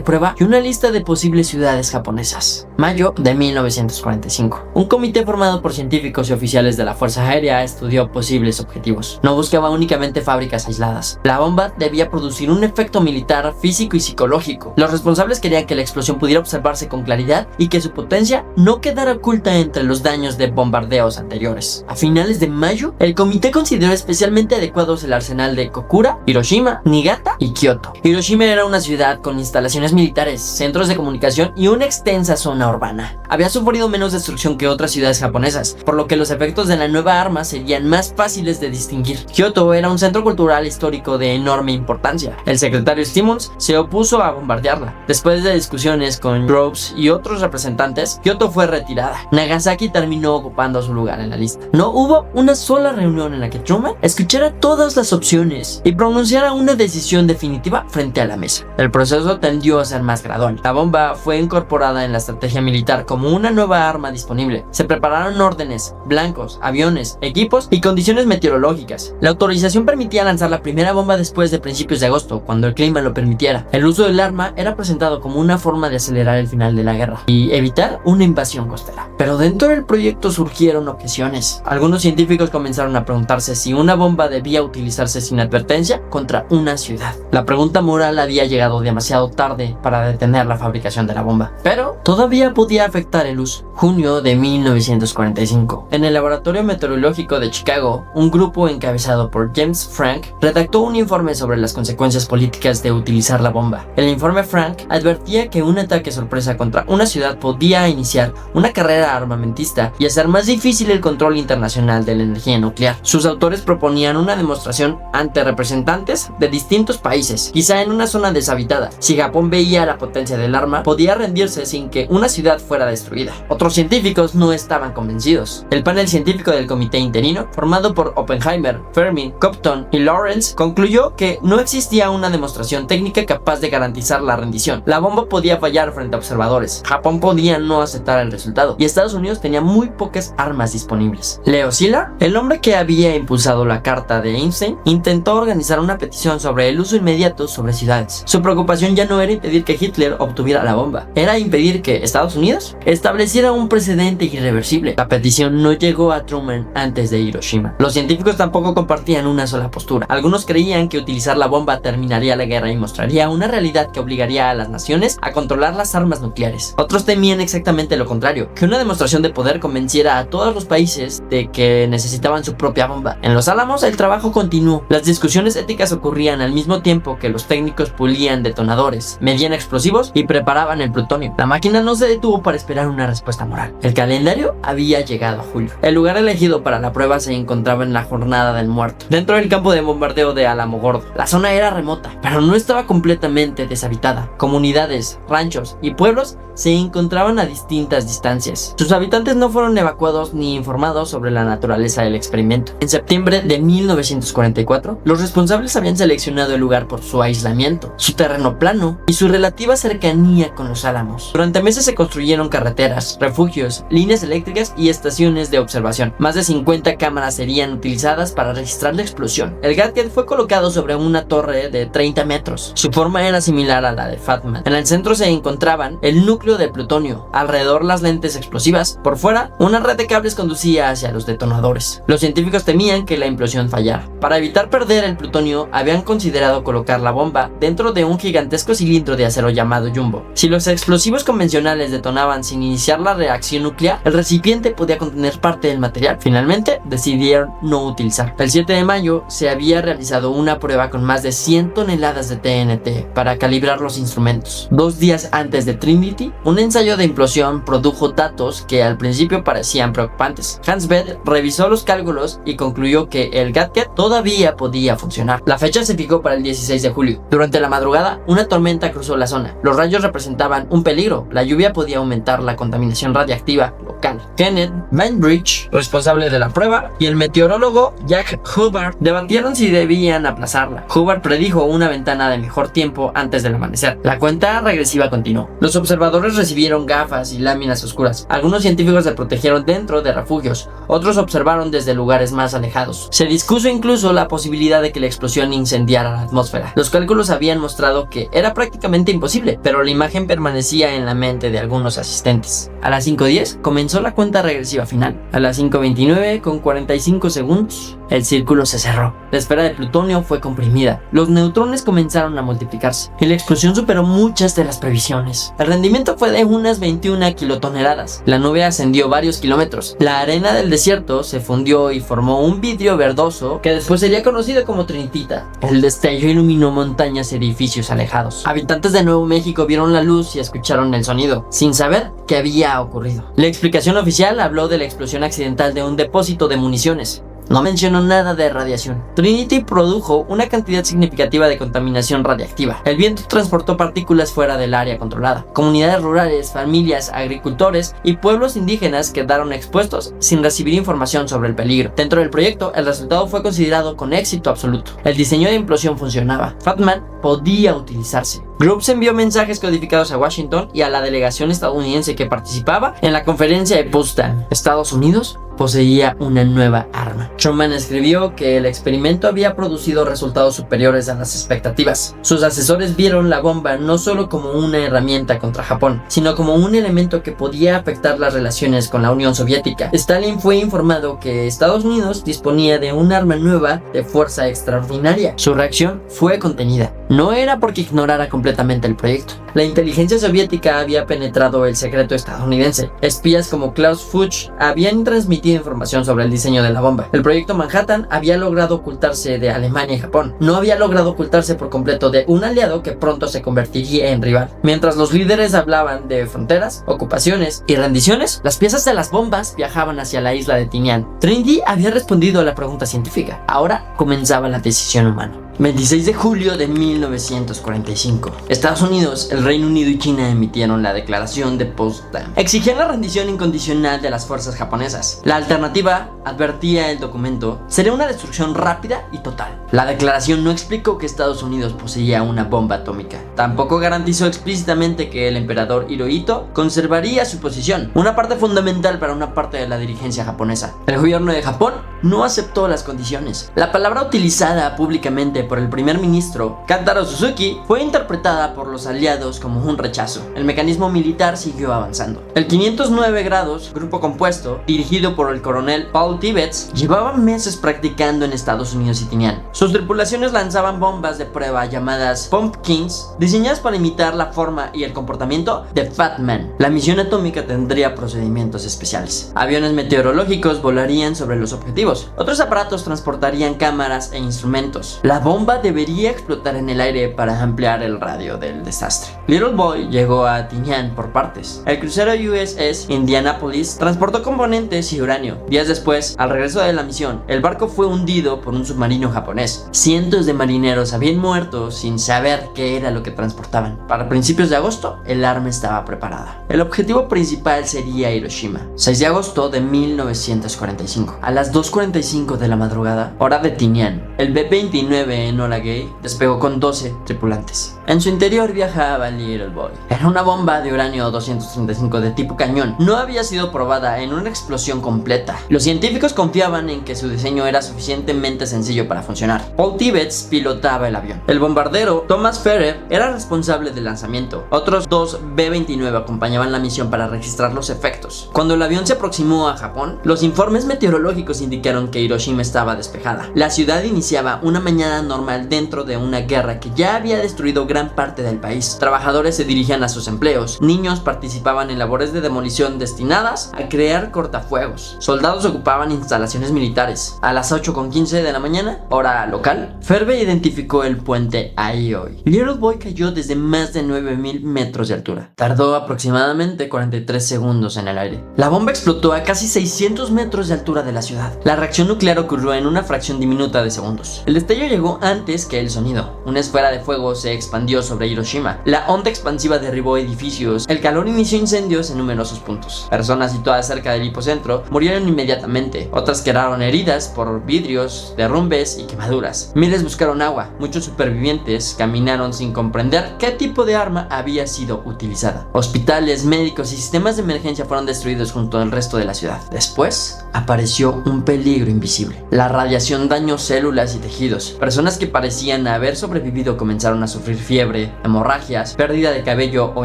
prueba y una lista de posibles ciudades japonesas. Mayo de 1945. Un comité formado por científicos y oficiales de la Fuerza Aérea estudió posibles objetivos. No buscaba únicamente fábricas aisladas. La bomba debía producir un efecto militar, físico y psicológico. Los responsables querían que la explosión pudiera observarse con claridad y que su potencia no quedara oculta entre los daños de bombardeos anteriores. A finales de mayo, el comité consideró especialmente adecuados el arsenal de Kokura, Hiroshima, Niigata y Kioto. Hiroshima era una ciudad con instalaciones militares, centros de comunicación y una extensa zona urbana. Había sufrido menos destrucción que otras ciudades japonesas, por lo que los efectos de la nueva arma serían más fáciles de distinguir. Kioto era un centro cultural histórico de enorme importancia. El secretario Stevens se opuso a bombardearla. Después de discusiones con Groves y otros representantes, Kioto fue retirada. Nagasaki terminó ocupando su lugar en la lista. No hubo una sola reunión en la que Truman escuchara todas las opciones y pronunciara una decisión definitiva frente a la mesa. El proceso tendió a ser más gradual. La bomba fue incorporada en la estrategia militar como una nueva arma disponible. Se prepararon órdenes, blancos, aviones, equipos y condiciones meteorológicas. La autorización permitía lanzar la primera bomba después de principios de agosto, cuando el clima lo permitiera. El uso del arma era presentado como una forma de acelerar el final de la guerra y evitar una invasión costera. Pero dentro del proyecto surgieron objeciones. Algunos científicos comenzaron a preguntarse si una bomba debía utilizarse sin advertencia contra una ciudad. La pregunta moral había llegado demasiado tarde para detener la fabricación de la bomba, pero todavía podía afectar el uso. Junio de 1945. En el laboratorio meteorológico de Chicago, un grupo encabezado por James Frank redactó un informe sobre las consecuencias políticas de utilizar la bomba. El informe Frank advertía que un ataque sorpresa contra una ciudad podía iniciar una carrera armamentista y hacer más difícil el control internacional de la energía nuclear. Sus autores proponían una demostración ante representantes de distintos países, quizá en una zona deshabitada. Si Japón veía la potencia del arma, podía rendirse sin que una ciudad fuera destruida. Otros científicos no estaban convencidos. El panel científico del comité interino, formado por Oppenheimer, Fermi, Compton y Lawrence, concluyó que no existía una demostración técnica capaz de garantizar la rendición. La bomba podía fallar frente a observadores. Japón podía no aceptar el resultado y Estados Unidos tenía muy pocas armas disponibles. Leo Szilard, el hombre que había impulsado la carta de Einstein, intentó organizar una petición sobre el uso inmediato sobre ciudades. Su preocupación ya no era impedir que Hitler obtuviera la bomba, era impedir que Estados Unidos estableciera un precedente irreversible. La petición no llegó a Truman antes de Hiroshima. Los científicos tampoco compartían una sola postura. Algunos creían que utilizar la bomba terminaría la guerra y mostraría una realidad que obligaría a las naciones a controlar las armas nucleares. Otros temían exactamente lo contrario, que una demostración de poder convenciera a todos los países de que necesitaban su propia bomba. En Los Álamos el trabajo continuó. Las discusiones éticas ocurrían al mismo tiempo que los técnicos pulían detonadores, medían explosivos y preparaban el plutonio. La máquina no se detuvo para esperar una respuesta moral. El calendario había llegado a julio. El lugar elegido para la prueba se encontraba en la Jornada del Muerto, dentro del campo de bombardeo de Alamogordo. La zona era remota, pero no estaba completamente deshabitada. Comunidades, ranchos y pueblos se encontraban a distintas distancias. Sus habitantes no fueron evacuados ni informados sobre la naturaleza del experimento. En septiembre de 1944, los responsables habían seleccionado el lugar por su aislamiento, su terreno plano y su relativa cercanía con los álamos. Durante meses se construyeron carreteras, refugios, líneas eléctricas y estaciones de observación. Más de 50 cámaras serían utilizadas para registrar la explosión. El gadget fue colocado sobre una torre de 30 metros. Su forma era similar a la de Fat Man. En el centro se encontraban el núcleo de plutonio, alrededor las lentes explosivas, por fuera una red de cables conducía hacia los detonadores. Los científicos temían que la implosión fallara. Para evitar perder el plutonio, habían considerado colocar la bomba dentro de un gigantesco cilindro de acero llamado Jumbo. Si los explosivos convencionales detonaban sin iniciar la reacción nuclear, el recipiente podía contener parte del material. Finalmente, decidieron no utilizar. El 7 de mayo se había realizado una prueba con más de 100 toneladas de TNT para calibrar los instrumentos. 2 días antes de Trinity, un ensayo de implosión produjo datos que al principio parecían preocupantes. Hans Bethe revisó los cálculos y concluyó que el gadget todavía podía funcionar. La fecha se fijó para el 16 de julio. Durante la madrugada, una tormenta cruzó la zona. Los rayos representaban un peligro. La lluvia podía aumentar la contaminación radiactiva local. Kenneth Bainbridge, responsable de la prueba, y el meteorólogo Jack Hubbard debatieron si debían aplazarla. Hubbard predijo una ventana de mejor tiempo antes del amanecer. La cuenta regresiva continuó. Los observadores recibieron gafas y láminas oscuras. Algunos científicos se protegieron dentro de refugios, otros observaron desde lugares más alejados. Se discuso incluso la posibilidad de que la explosión incendiara la atmósfera. Los cálculos habían mostrado que era prácticamente imposible, pero la imagen permanecía en la mente de algunos asistentes. A las 5:10 comenzó la cuenta regresiva final. A las 5:29 con 45 segundos, el círculo se cerró. La esfera de plutonio fue comprimida. Los neutrones comenzaron a multiplicarse y la explosión superó muchas de las previsiones. El rendimiento fue de unas 21 kilotoneladas. La nube ascendió varios kilómetros. La arena del desierto se fundió y formó un vidrio verdoso que después sería conocido como Trinitita. El destello iluminó montañas y edificios alejados. Habitantes de Nuevo México vieron la luz y escucharon el sonido, sin saber qué había ocurrido. La explicación oficial habló de la explosión accidental de un depósito de municiones. No mencionó nada de radiación. Trinity produjo una cantidad significativa de contaminación radiactiva. El viento transportó partículas fuera del área controlada. Comunidades rurales, familias, agricultores y pueblos indígenas quedaron expuestos sin recibir información sobre el peligro. Dentro del proyecto, el resultado fue considerado con éxito absoluto. El diseño de implosión funcionaba. Fat Man podía utilizarse. Groves envió mensajes codificados a Washington y a la delegación estadounidense que participaba en la conferencia de Potsdam. Estados Unidos poseía una nueva arma. Truman escribió que el experimento había producido resultados superiores a las expectativas. Sus asesores vieron la bomba no solo como una herramienta contra Japón, sino como un elemento que podía afectar las relaciones con la Unión Soviética. Stalin fue informado que Estados Unidos disponía de un arma nueva de fuerza extraordinaria. Su reacción fue contenida. No era porque ignorara completamente el proyecto. La inteligencia soviética había penetrado el secreto estadounidense. Espías como Klaus Fuchs habían transmitido información sobre el diseño de la bomba. El proyecto Manhattan había logrado ocultarse de Alemania y Japón. No había logrado ocultarse por completo de un aliado que pronto se convertiría en rival. Mientras los líderes hablaban de fronteras, ocupaciones y rendiciones, las piezas de las bombas viajaban hacia la isla de Tinian. Trinity había respondido a la pregunta científica. Ahora comenzaba la decisión humana. 26 de julio de 1945. Estados Unidos, el Reino Unido y China emitieron la declaración de Potsdam. Exigían la rendición incondicional de las fuerzas japonesas. La alternativa, advertía el documento, sería una destrucción rápida y total. La declaración no explicó que Estados Unidos poseía una bomba atómica. Tampoco garantizó explícitamente que el emperador Hirohito conservaría su posición, una parte fundamental para una parte de la dirigencia japonesa. El gobierno de Japón no aceptó las condiciones. La palabra utilizada públicamente por el primer ministro Kantaro Suzuki fue interpretada por los aliados como un rechazo. El mecanismo militar siguió avanzando. El 509 grados, grupo compuesto, dirigido por el coronel Paul Tibbets, llevaba meses practicando en Estados Unidos y Tinian. Sus tripulaciones lanzaban bombas de prueba llamadas Pumpkins, diseñadas para imitar la forma y el comportamiento de Fat Man. La misión atómica tendría procedimientos especiales. Aviones meteorológicos volarían sobre los objetivos. Otros aparatos transportarían cámaras e instrumentos. La bomba bomba debería explotar en el aire para ampliar el radio del desastre. Little Boy llegó a Tinian por partes. El crucero USS Indianapolis transportó componentes y uranio. Días después, al regreso de la misión, el barco fue hundido por un submarino japonés. Cientos de marineros habían muerto sin saber qué era lo que transportaban. Para principios de agosto, el arma estaba preparada. El objetivo principal sería Hiroshima. 6 de agosto de 1945. A las 2:45 de la madrugada, hora de Tinian, el B-29 Enola Gay despegó con 12 tripulantes. En su interior viajaba Little Boy. Era una bomba de uranio 235 de tipo cañón. No había sido probada en una explosión completa. Los científicos confiaban en que su diseño era suficientemente sencillo para funcionar. Paul Tibbets pilotaba el avión. El bombardero Thomas Ferrer era responsable del lanzamiento. Otros 2 B-29 acompañaban la misión para registrar los efectos. Cuando el avión se aproximó a Japón, los informes meteorológicos indicaron que Hiroshima estaba despejada. La ciudad iniciaba una mañana normal dentro de una guerra que ya había destruido gran parte del país. Trabajadores se dirigían a sus empleos. Niños participaban en labores de demolición destinadas a crear cortafuegos. Soldados ocupaban instalaciones militares. A las 8:15 de la mañana, hora local, Ferbe identificó el puente Aioi. Little Boy cayó desde más de 9,000 metros de altura. Tardó aproximadamente 43 segundos en el aire. La bomba explotó a casi 600 metros de altura de la ciudad. La reacción nuclear ocurrió en una fracción diminuta de segundos. El destello llegó antes que el sonido. Una esfera de fuego se expandió sobre Hiroshima. La onda expansiva derribó edificios. El calor inició incendios en numerosos puntos. Personas situadas cerca del hipocentro murieron inmediatamente. Otras quedaron heridas por vidrios, derrumbes y quemaduras. Miles buscaron agua. Muchos supervivientes caminaron sin comprender qué tipo de arma había sido utilizada. Hospitales, médicos y sistemas de emergencia fueron destruidos junto al resto de la ciudad. Después apareció un peligro invisible. La radiación dañó células y tejidos. Personas que parecían haber sobrevivido comenzaron a sufrir fiebre, hemorragias, pérdida de cabello o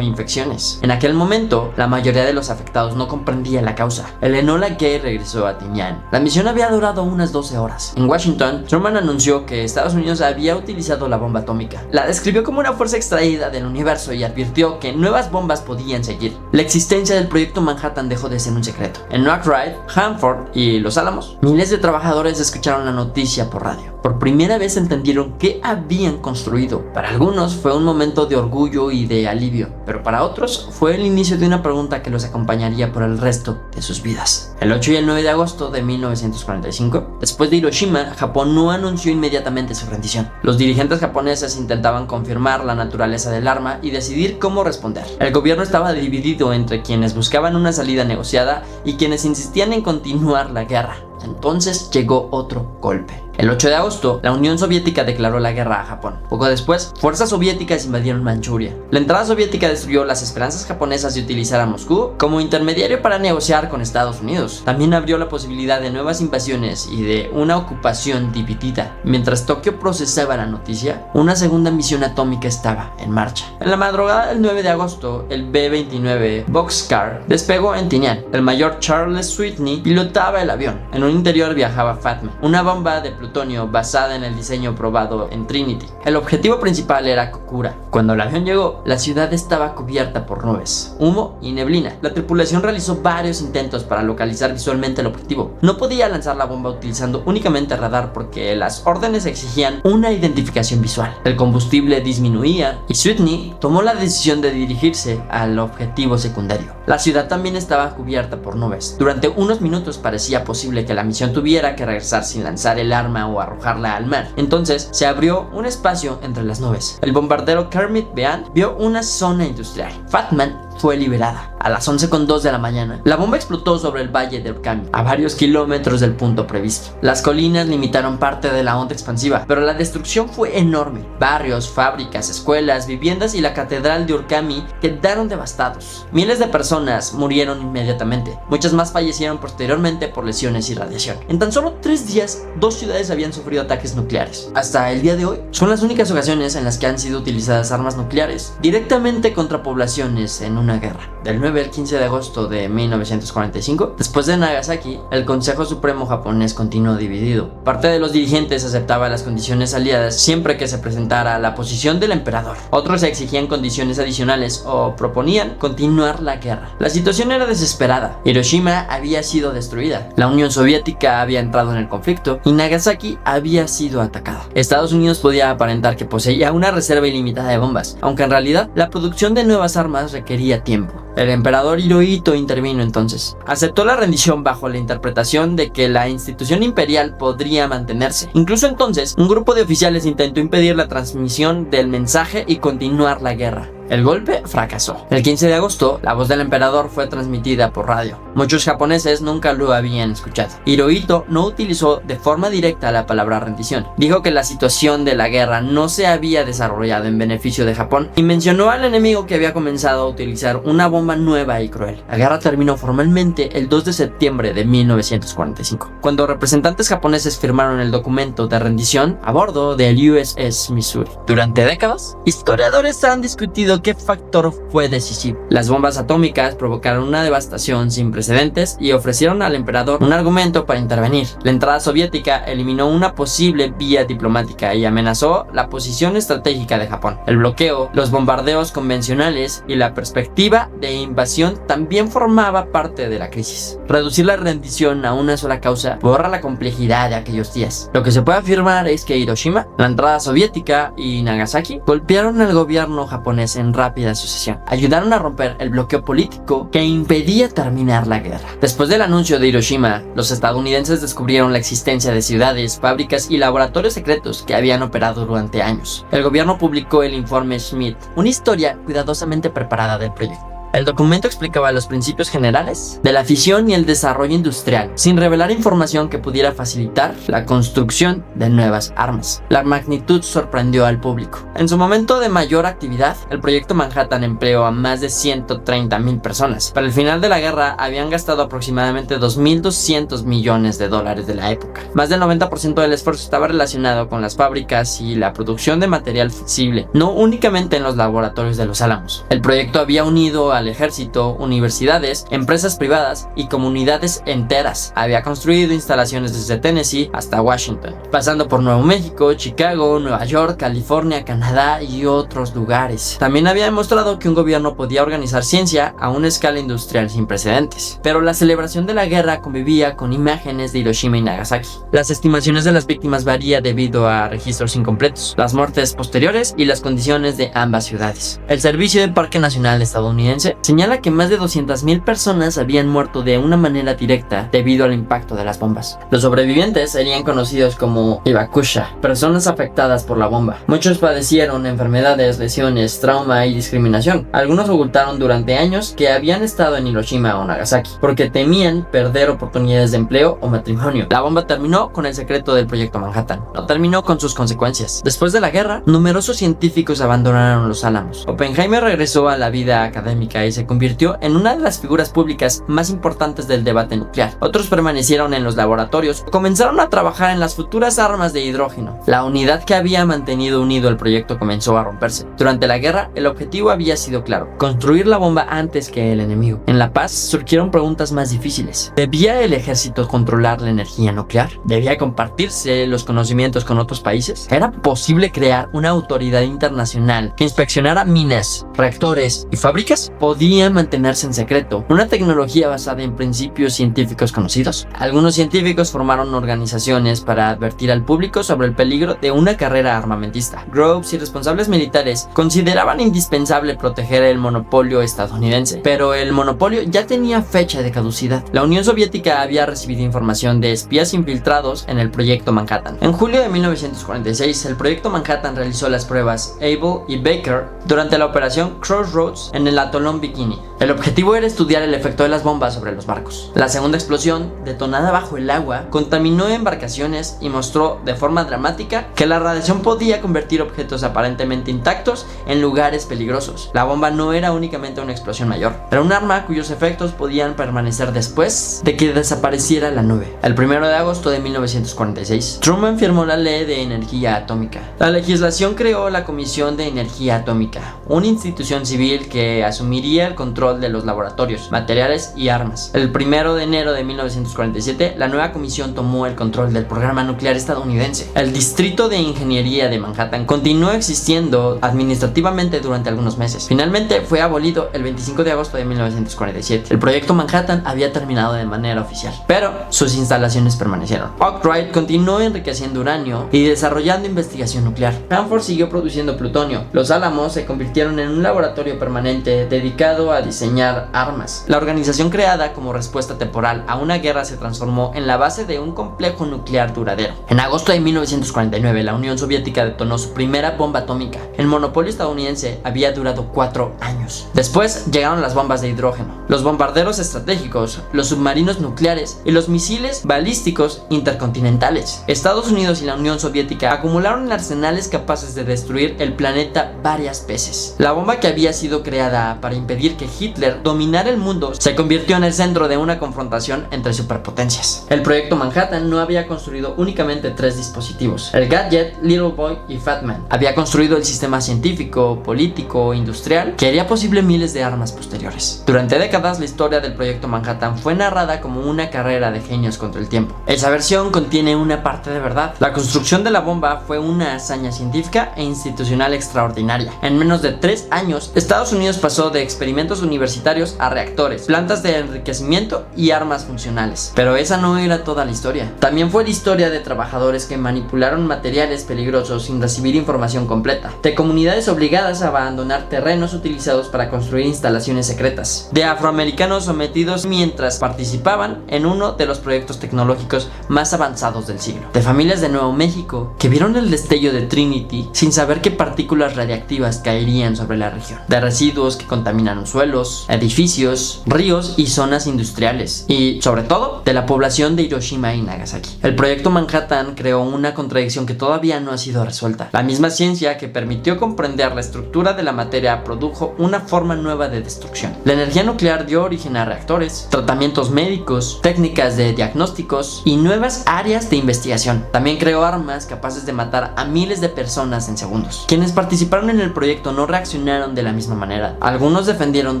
infecciones. En aquel momento, la mayoría de los afectados no comprendía la causa. El Enola Gay regresó a Tinian. La misión había durado unas 12 horas. En Washington, Truman anunció que Estados Unidos había utilizado la bomba atómica. La describió como una fuerza extraída del universo y advirtió que nuevas bombas podían seguir. La existencia del proyecto Manhattan dejó de ser un secreto. En Oak Ridge, Hanford y Los Álamos, miles de trabajadores escucharon la noticia por radio. Por primera vez entendieron qué habían construido. Para algunos fue un momento de orgullo y de alivio, pero para otros fue el inicio de una pregunta que los acompañaría por el resto de sus vidas. El 8 y el 9 de agosto de 1945, después de Hiroshima, Japón no anunció inmediatamente su rendición. Los dirigentes japoneses intentaban confirmar la naturaleza del arma y decidir cómo responder. El gobierno estaba dividido entre quienes buscaban una salida negociada y quienes insistían en continuar la guerra. Entonces llegó otro golpe. El 8 de agosto, la Unión Soviética declaró la guerra a Japón. Poco después, fuerzas soviéticas invadieron Manchuria. La entrada soviética destruyó las esperanzas japonesas de utilizar a Moscú como intermediario para negociar con Estados Unidos. También abrió la posibilidad de nuevas invasiones y de una ocupación dividida. Mientras Tokio procesaba la noticia, una segunda misión atómica estaba en marcha. En la madrugada del 9 de agosto, el B-29 Boxcar despegó en Tinian. El mayor Charles Whitney pilotaba el avión. En un interior viajaba Fatman, una bomba de plutonio basada en el diseño probado en Trinity. El objetivo principal era Kokura. Cuando el avión llegó, la ciudad estaba cubierta por nubes, humo y neblina. La tripulación realizó varios intentos para localizar visualmente el objetivo. No podía lanzar la bomba utilizando únicamente radar porque las órdenes exigían una identificación visual. El combustible disminuía y Whitney tomó la decisión de dirigirse al objetivo secundario. La ciudad también estaba cubierta por nubes. Durante unos minutos parecía posible que la misión tuviera que regresar sin lanzar el arma o arrojarla al mar. Entonces se abrió un espacio entre las nubes. El bombardero Kermit Bean vio una zona industrial. Fatman fue liberada. A las 11:02 de la mañana, la bomba explotó sobre el valle de Urkami, a varios kilómetros del punto previsto. Las colinas limitaron parte de la onda expansiva, pero la destrucción fue enorme. Barrios, fábricas, escuelas, viviendas y la catedral de Urkami quedaron devastados. Miles de personas murieron inmediatamente. Muchas más fallecieron posteriormente por lesiones y radiación. En tan solo 3 días, 2 ciudades habían sufrido ataques nucleares. Hasta el día de hoy, son las únicas ocasiones en las que han sido utilizadas armas nucleares directamente contra poblaciones en una una guerra. Del 9 al 15 de agosto de 1945, después de Nagasaki, el Consejo Supremo japonés continuó dividido. Parte de los dirigentes aceptaba las condiciones aliadas siempre que se presentara la posición del emperador. Otros exigían condiciones adicionales o proponían continuar la guerra. La situación era desesperada. Hiroshima había sido destruida, la Unión Soviética había entrado en el conflicto y Nagasaki había sido atacada. Estados Unidos podía aparentar que poseía una reserva ilimitada de bombas, aunque en realidad la producción de nuevas armas requería tiempo. El emperador Hirohito intervino entonces. Aceptó la rendición bajo la interpretación de que la institución imperial podría mantenerse. Incluso entonces, un grupo de oficiales intentó impedir la transmisión del mensaje y continuar la guerra. El golpe fracasó. El 15 de agosto, la voz del emperador fue transmitida por radio. Muchos japoneses nunca lo habían escuchado. Hirohito no utilizó de forma directa la palabra rendición. Dijo que la situación de la guerra no se había desarrollado en beneficio de Japón y mencionó al enemigo que había comenzado a utilizar una bomba nueva y cruel. La guerra terminó formalmente el 2 de septiembre de 1945, cuando representantes japoneses firmaron el documento de rendición a bordo del USS Missouri. Durante décadas, historiadores han discutido qué factor fue decisivo. Las bombas atómicas provocaron una devastación sin precedentes y ofrecieron al emperador un argumento para intervenir. La entrada soviética eliminó una posible vía diplomática y amenazó la posición estratégica de Japón. El bloqueo, los bombardeos convencionales y la perspectiva de invasión también formaba parte de la crisis. Reducir la rendición a una sola causa borra la complejidad de aquellos días. Lo que se puede afirmar es que Hiroshima, la entrada soviética y Nagasaki golpearon al gobierno japonés en rápida sucesión. Ayudaron a romper el bloqueo político que impedía terminar la guerra. Después del anuncio de Hiroshima, los estadounidenses descubrieron la existencia de ciudades, fábricas y laboratorios secretos que habían operado durante años. El gobierno publicó el informe Schmidt, una historia cuidadosamente preparada del proyecto. El documento explicaba los principios generales de la fisión y el desarrollo industrial, sin revelar información que pudiera facilitar la construcción de nuevas armas. La magnitud sorprendió al público. En su momento de mayor actividad, el proyecto Manhattan empleó a más de 130,000 personas. Para el final de la guerra, habían gastado aproximadamente 2.200 millones de dólares de la época. Más del 90% del esfuerzo estaba relacionado con las fábricas y la producción de material flexible, no únicamente en los laboratorios de Los Álamos. El proyecto había unido al ejército, universidades, empresas privadas y comunidades enteras. Había construido instalaciones desde Tennessee hasta Washington, pasando por Nuevo México, Chicago, Nueva York, California, Canadá y otros lugares. También había demostrado que un gobierno podía organizar ciencia a una escala industrial sin precedentes. Pero la celebración de la guerra convivía con imágenes de Hiroshima y Nagasaki. Las estimaciones de las víctimas varían debido a registros incompletos, las muertes posteriores y las condiciones de ambas ciudades. El Servicio del Parque Nacional estadounidense señala que más de 200,000 personas habían muerto de una manera directa debido al impacto de las bombas. Los sobrevivientes serían conocidos como Hibakusha, personas afectadas por la bomba. Muchos padecieron enfermedades, lesiones, trauma y discriminación. Algunos ocultaron durante años que habían estado en Hiroshima o Nagasaki porque temían perder oportunidades de empleo o matrimonio. La bomba terminó con el secreto del proyecto Manhattan, no terminó con sus consecuencias. Después de la guerra, numerosos científicos abandonaron Los Álamos. Oppenheimer regresó a la vida académica y se convirtió en una de las figuras públicas más importantes del debate nuclear. Otros permanecieron en los laboratorios o comenzaron a trabajar en las futuras armas de hidrógeno. La unidad que había mantenido unido el proyecto comenzó a romperse. Durante la guerra, el objetivo había sido claro: construir la bomba antes que el enemigo. En la paz surgieron preguntas más difíciles. ¿Debía el ejército controlar la energía nuclear? ¿Debía compartirse los conocimientos con otros países? ¿Era posible crear una autoridad internacional que inspeccionara minas, reactores y fábricas? ¿Podía mantenerse en secreto una tecnología basada en principios científicos conocidos? Algunos científicos formaron organizaciones para advertir al público sobre el peligro de una carrera armamentista. Groves y responsables militares consideraban indispensable proteger el monopolio estadounidense, pero el monopolio ya tenía fecha de caducidad. La Unión Soviética había recibido información de espías infiltrados en el proyecto Manhattan. En julio de 1946, el proyecto Manhattan realizó las pruebas Able y Baker durante la operación Crossroads en el atolón Bikini. El objetivo era estudiar el efecto de las bombas sobre los barcos. La segunda explosión, detonada bajo el agua, contaminó embarcaciones y mostró de forma dramática que la radiación podía convertir objetos aparentemente intactos en lugares peligrosos. La bomba no era únicamente una explosión mayor, era un arma cuyos efectos podían permanecer después de que desapareciera la nube. El 1 de agosto de 1946, Truman firmó la Ley de Energía Atómica. La legislación creó la Comisión de Energía Atómica, una institución civil que asumiría adquiriría el control de los laboratorios, materiales y armas. El 1 de enero de 1947, la nueva comisión tomó el control del programa nuclear estadounidense. El Distrito de Ingeniería de Manhattan continuó existiendo administrativamente durante algunos meses. Finalmente fue abolido el 25 de agosto de 1947. El proyecto Manhattan había terminado de manera oficial, pero sus instalaciones permanecieron. Arkwright continuó enriqueciendo uranio y desarrollando investigación nuclear. Hanford siguió produciendo plutonio. Los Álamos se convirtieron en un laboratorio permanente dedicado a diseñar armas. La organización creada como respuesta temporal a una guerra se transformó en la base de un complejo nuclear duradero. En agosto de 1949, la Unión Soviética detonó su primera bomba atómica. El monopolio estadounidense había durado 4 años. Después llegaron las bombas de hidrógeno, los bombarderos estratégicos, los submarinos nucleares y los misiles balísticos intercontinentales. Estados Unidos y la Unión Soviética acumularon arsenales capaces de destruir el planeta varias veces. La bomba que había sido creada para impedir que Hitler dominara el mundo se convirtió en el centro de una confrontación entre superpotencias. El proyecto Manhattan no había construido únicamente 3 dispositivos: el Gadget, Little Boy y Fat Man. Había construido el sistema científico, político, industrial que haría posible miles de armas posteriores. Durante décadas, la historia del proyecto Manhattan fue narrada como una carrera de genios contra el tiempo. Esa versión contiene una parte de verdad. La construcción de la bomba fue una hazaña científica e institucional extraordinaria. En menos de 3 años, Estados Unidos pasó de experimentos universitarios a reactores, plantas de enriquecimiento y armas funcionales. Pero esa no era toda la historia. También fue la historia de trabajadores que manipularon materiales peligrosos sin recibir información completa, de comunidades obligadas a abandonar terrenos utilizados para construir instalaciones secretas, de afroamericanos sometidos mientras participaban en uno de los proyectos tecnológicos más avanzados del siglo, de familias de Nuevo México que vieron el destello de Trinity sin saber qué partículas radiactivas caerían sobre la región, de residuos que contaminaron suelos, edificios, ríos y zonas industriales, y sobre todo de la población de Hiroshima y Nagasaki. El proyecto Manhattan creó una contradicción que todavía no ha sido resuelta. La misma ciencia que permitió comprender la estructura de la materia produjo una forma nueva de destrucción. La energía nuclear dio origen a reactores, tratamientos médicos, técnicas de diagnósticos y nuevas áreas de investigación. También creó armas capaces de matar a miles de personas en segundos. Quienes participaron en el proyecto no reaccionaron de la misma manera. Algunos defendieron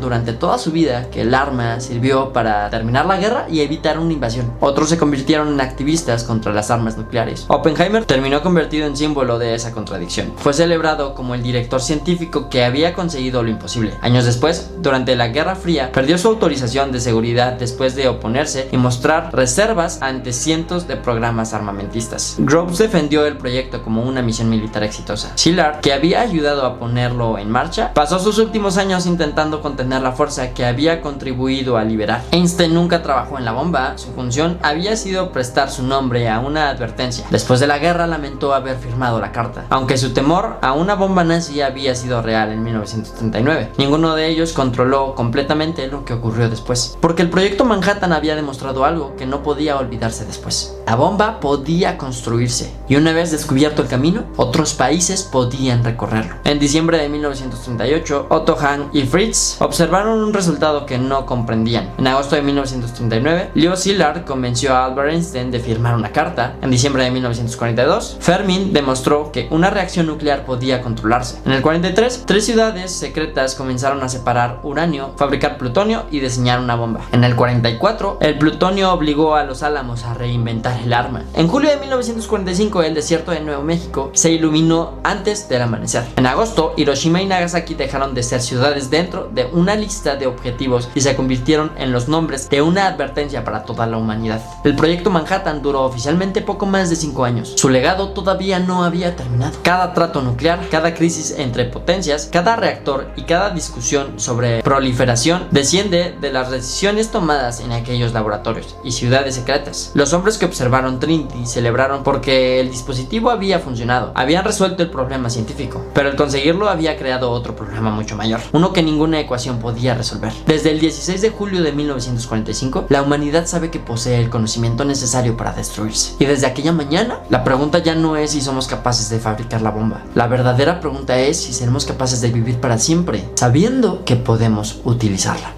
durante toda su vida que el arma sirvió para terminar la guerra y evitar una invasión. Otros se convirtieron en activistas contra las armas nucleares. Oppenheimer terminó convertido en símbolo de esa contradicción. Fue celebrado como el director científico que había conseguido lo imposible. Años después, durante la Guerra Fría, perdió su autorización de seguridad después de oponerse y mostrar reservas ante cientos de programas armamentistas. Groves defendió el proyecto como una misión militar exitosa. Szilard, que había ayudado a ponerlo en marcha, pasó sus últimos años intentando contener la fuerza que había contribuido a liberar. Einstein nunca trabajó en la bomba. Su función había sido prestar su nombre a una advertencia. Después de la guerra lamentó haber firmado la carta, aunque su temor a una bomba nazi había sido real en 1939. Ninguno de ellos controló completamente lo que ocurrió después, porque el proyecto Manhattan había demostrado algo que no podía olvidarse después. La bomba podía construirse, y una vez descubierto el camino, otros países podían recorrerlo. En diciembre de 1938, Otto Hahn y Fritz observaron un resultado que no comprendían. En agosto de 1939, Leo Szilard convenció a Albert Einstein de firmar una carta. En diciembre de 1942, Fermi demostró que una reacción nuclear podía controlarse. En el 43, 3 ciudades secretas comenzaron a separar uranio, fabricar plutonio y diseñar una bomba. En el 44, el plutonio obligó a los Álamos a reinventar el arma. En julio de 1945, el desierto de Nuevo México se iluminó antes del amanecer. En agosto, Hiroshima y Nagasaki dejaron de ser ciudades dentro de una lista de objetivos y se convirtieron en los nombres de una advertencia para toda la humanidad. El proyecto Manhattan duró oficialmente poco más de 5 años. Su legado todavía no había terminado. Cada trato nuclear, cada crisis entre potencias, cada reactor y cada discusión sobre proliferación desciende de las decisiones tomadas en aquellos laboratorios y ciudades secretas. Los hombres que observaron Trinity celebraron porque el dispositivo había funcionado, habían resuelto el problema científico, pero el conseguirlo había creado otro problema mucho mayor, uno que ninguna ecuación podía resolver. Desde el 16 de julio de 1945, la humanidad sabe que posee el conocimiento necesario para destruirse. Y desde aquella mañana, la pregunta ya no es si somos capaces de fabricar la bomba. La verdadera pregunta es si seremos capaces de vivir para siempre, sabiendo que podemos utilizarla.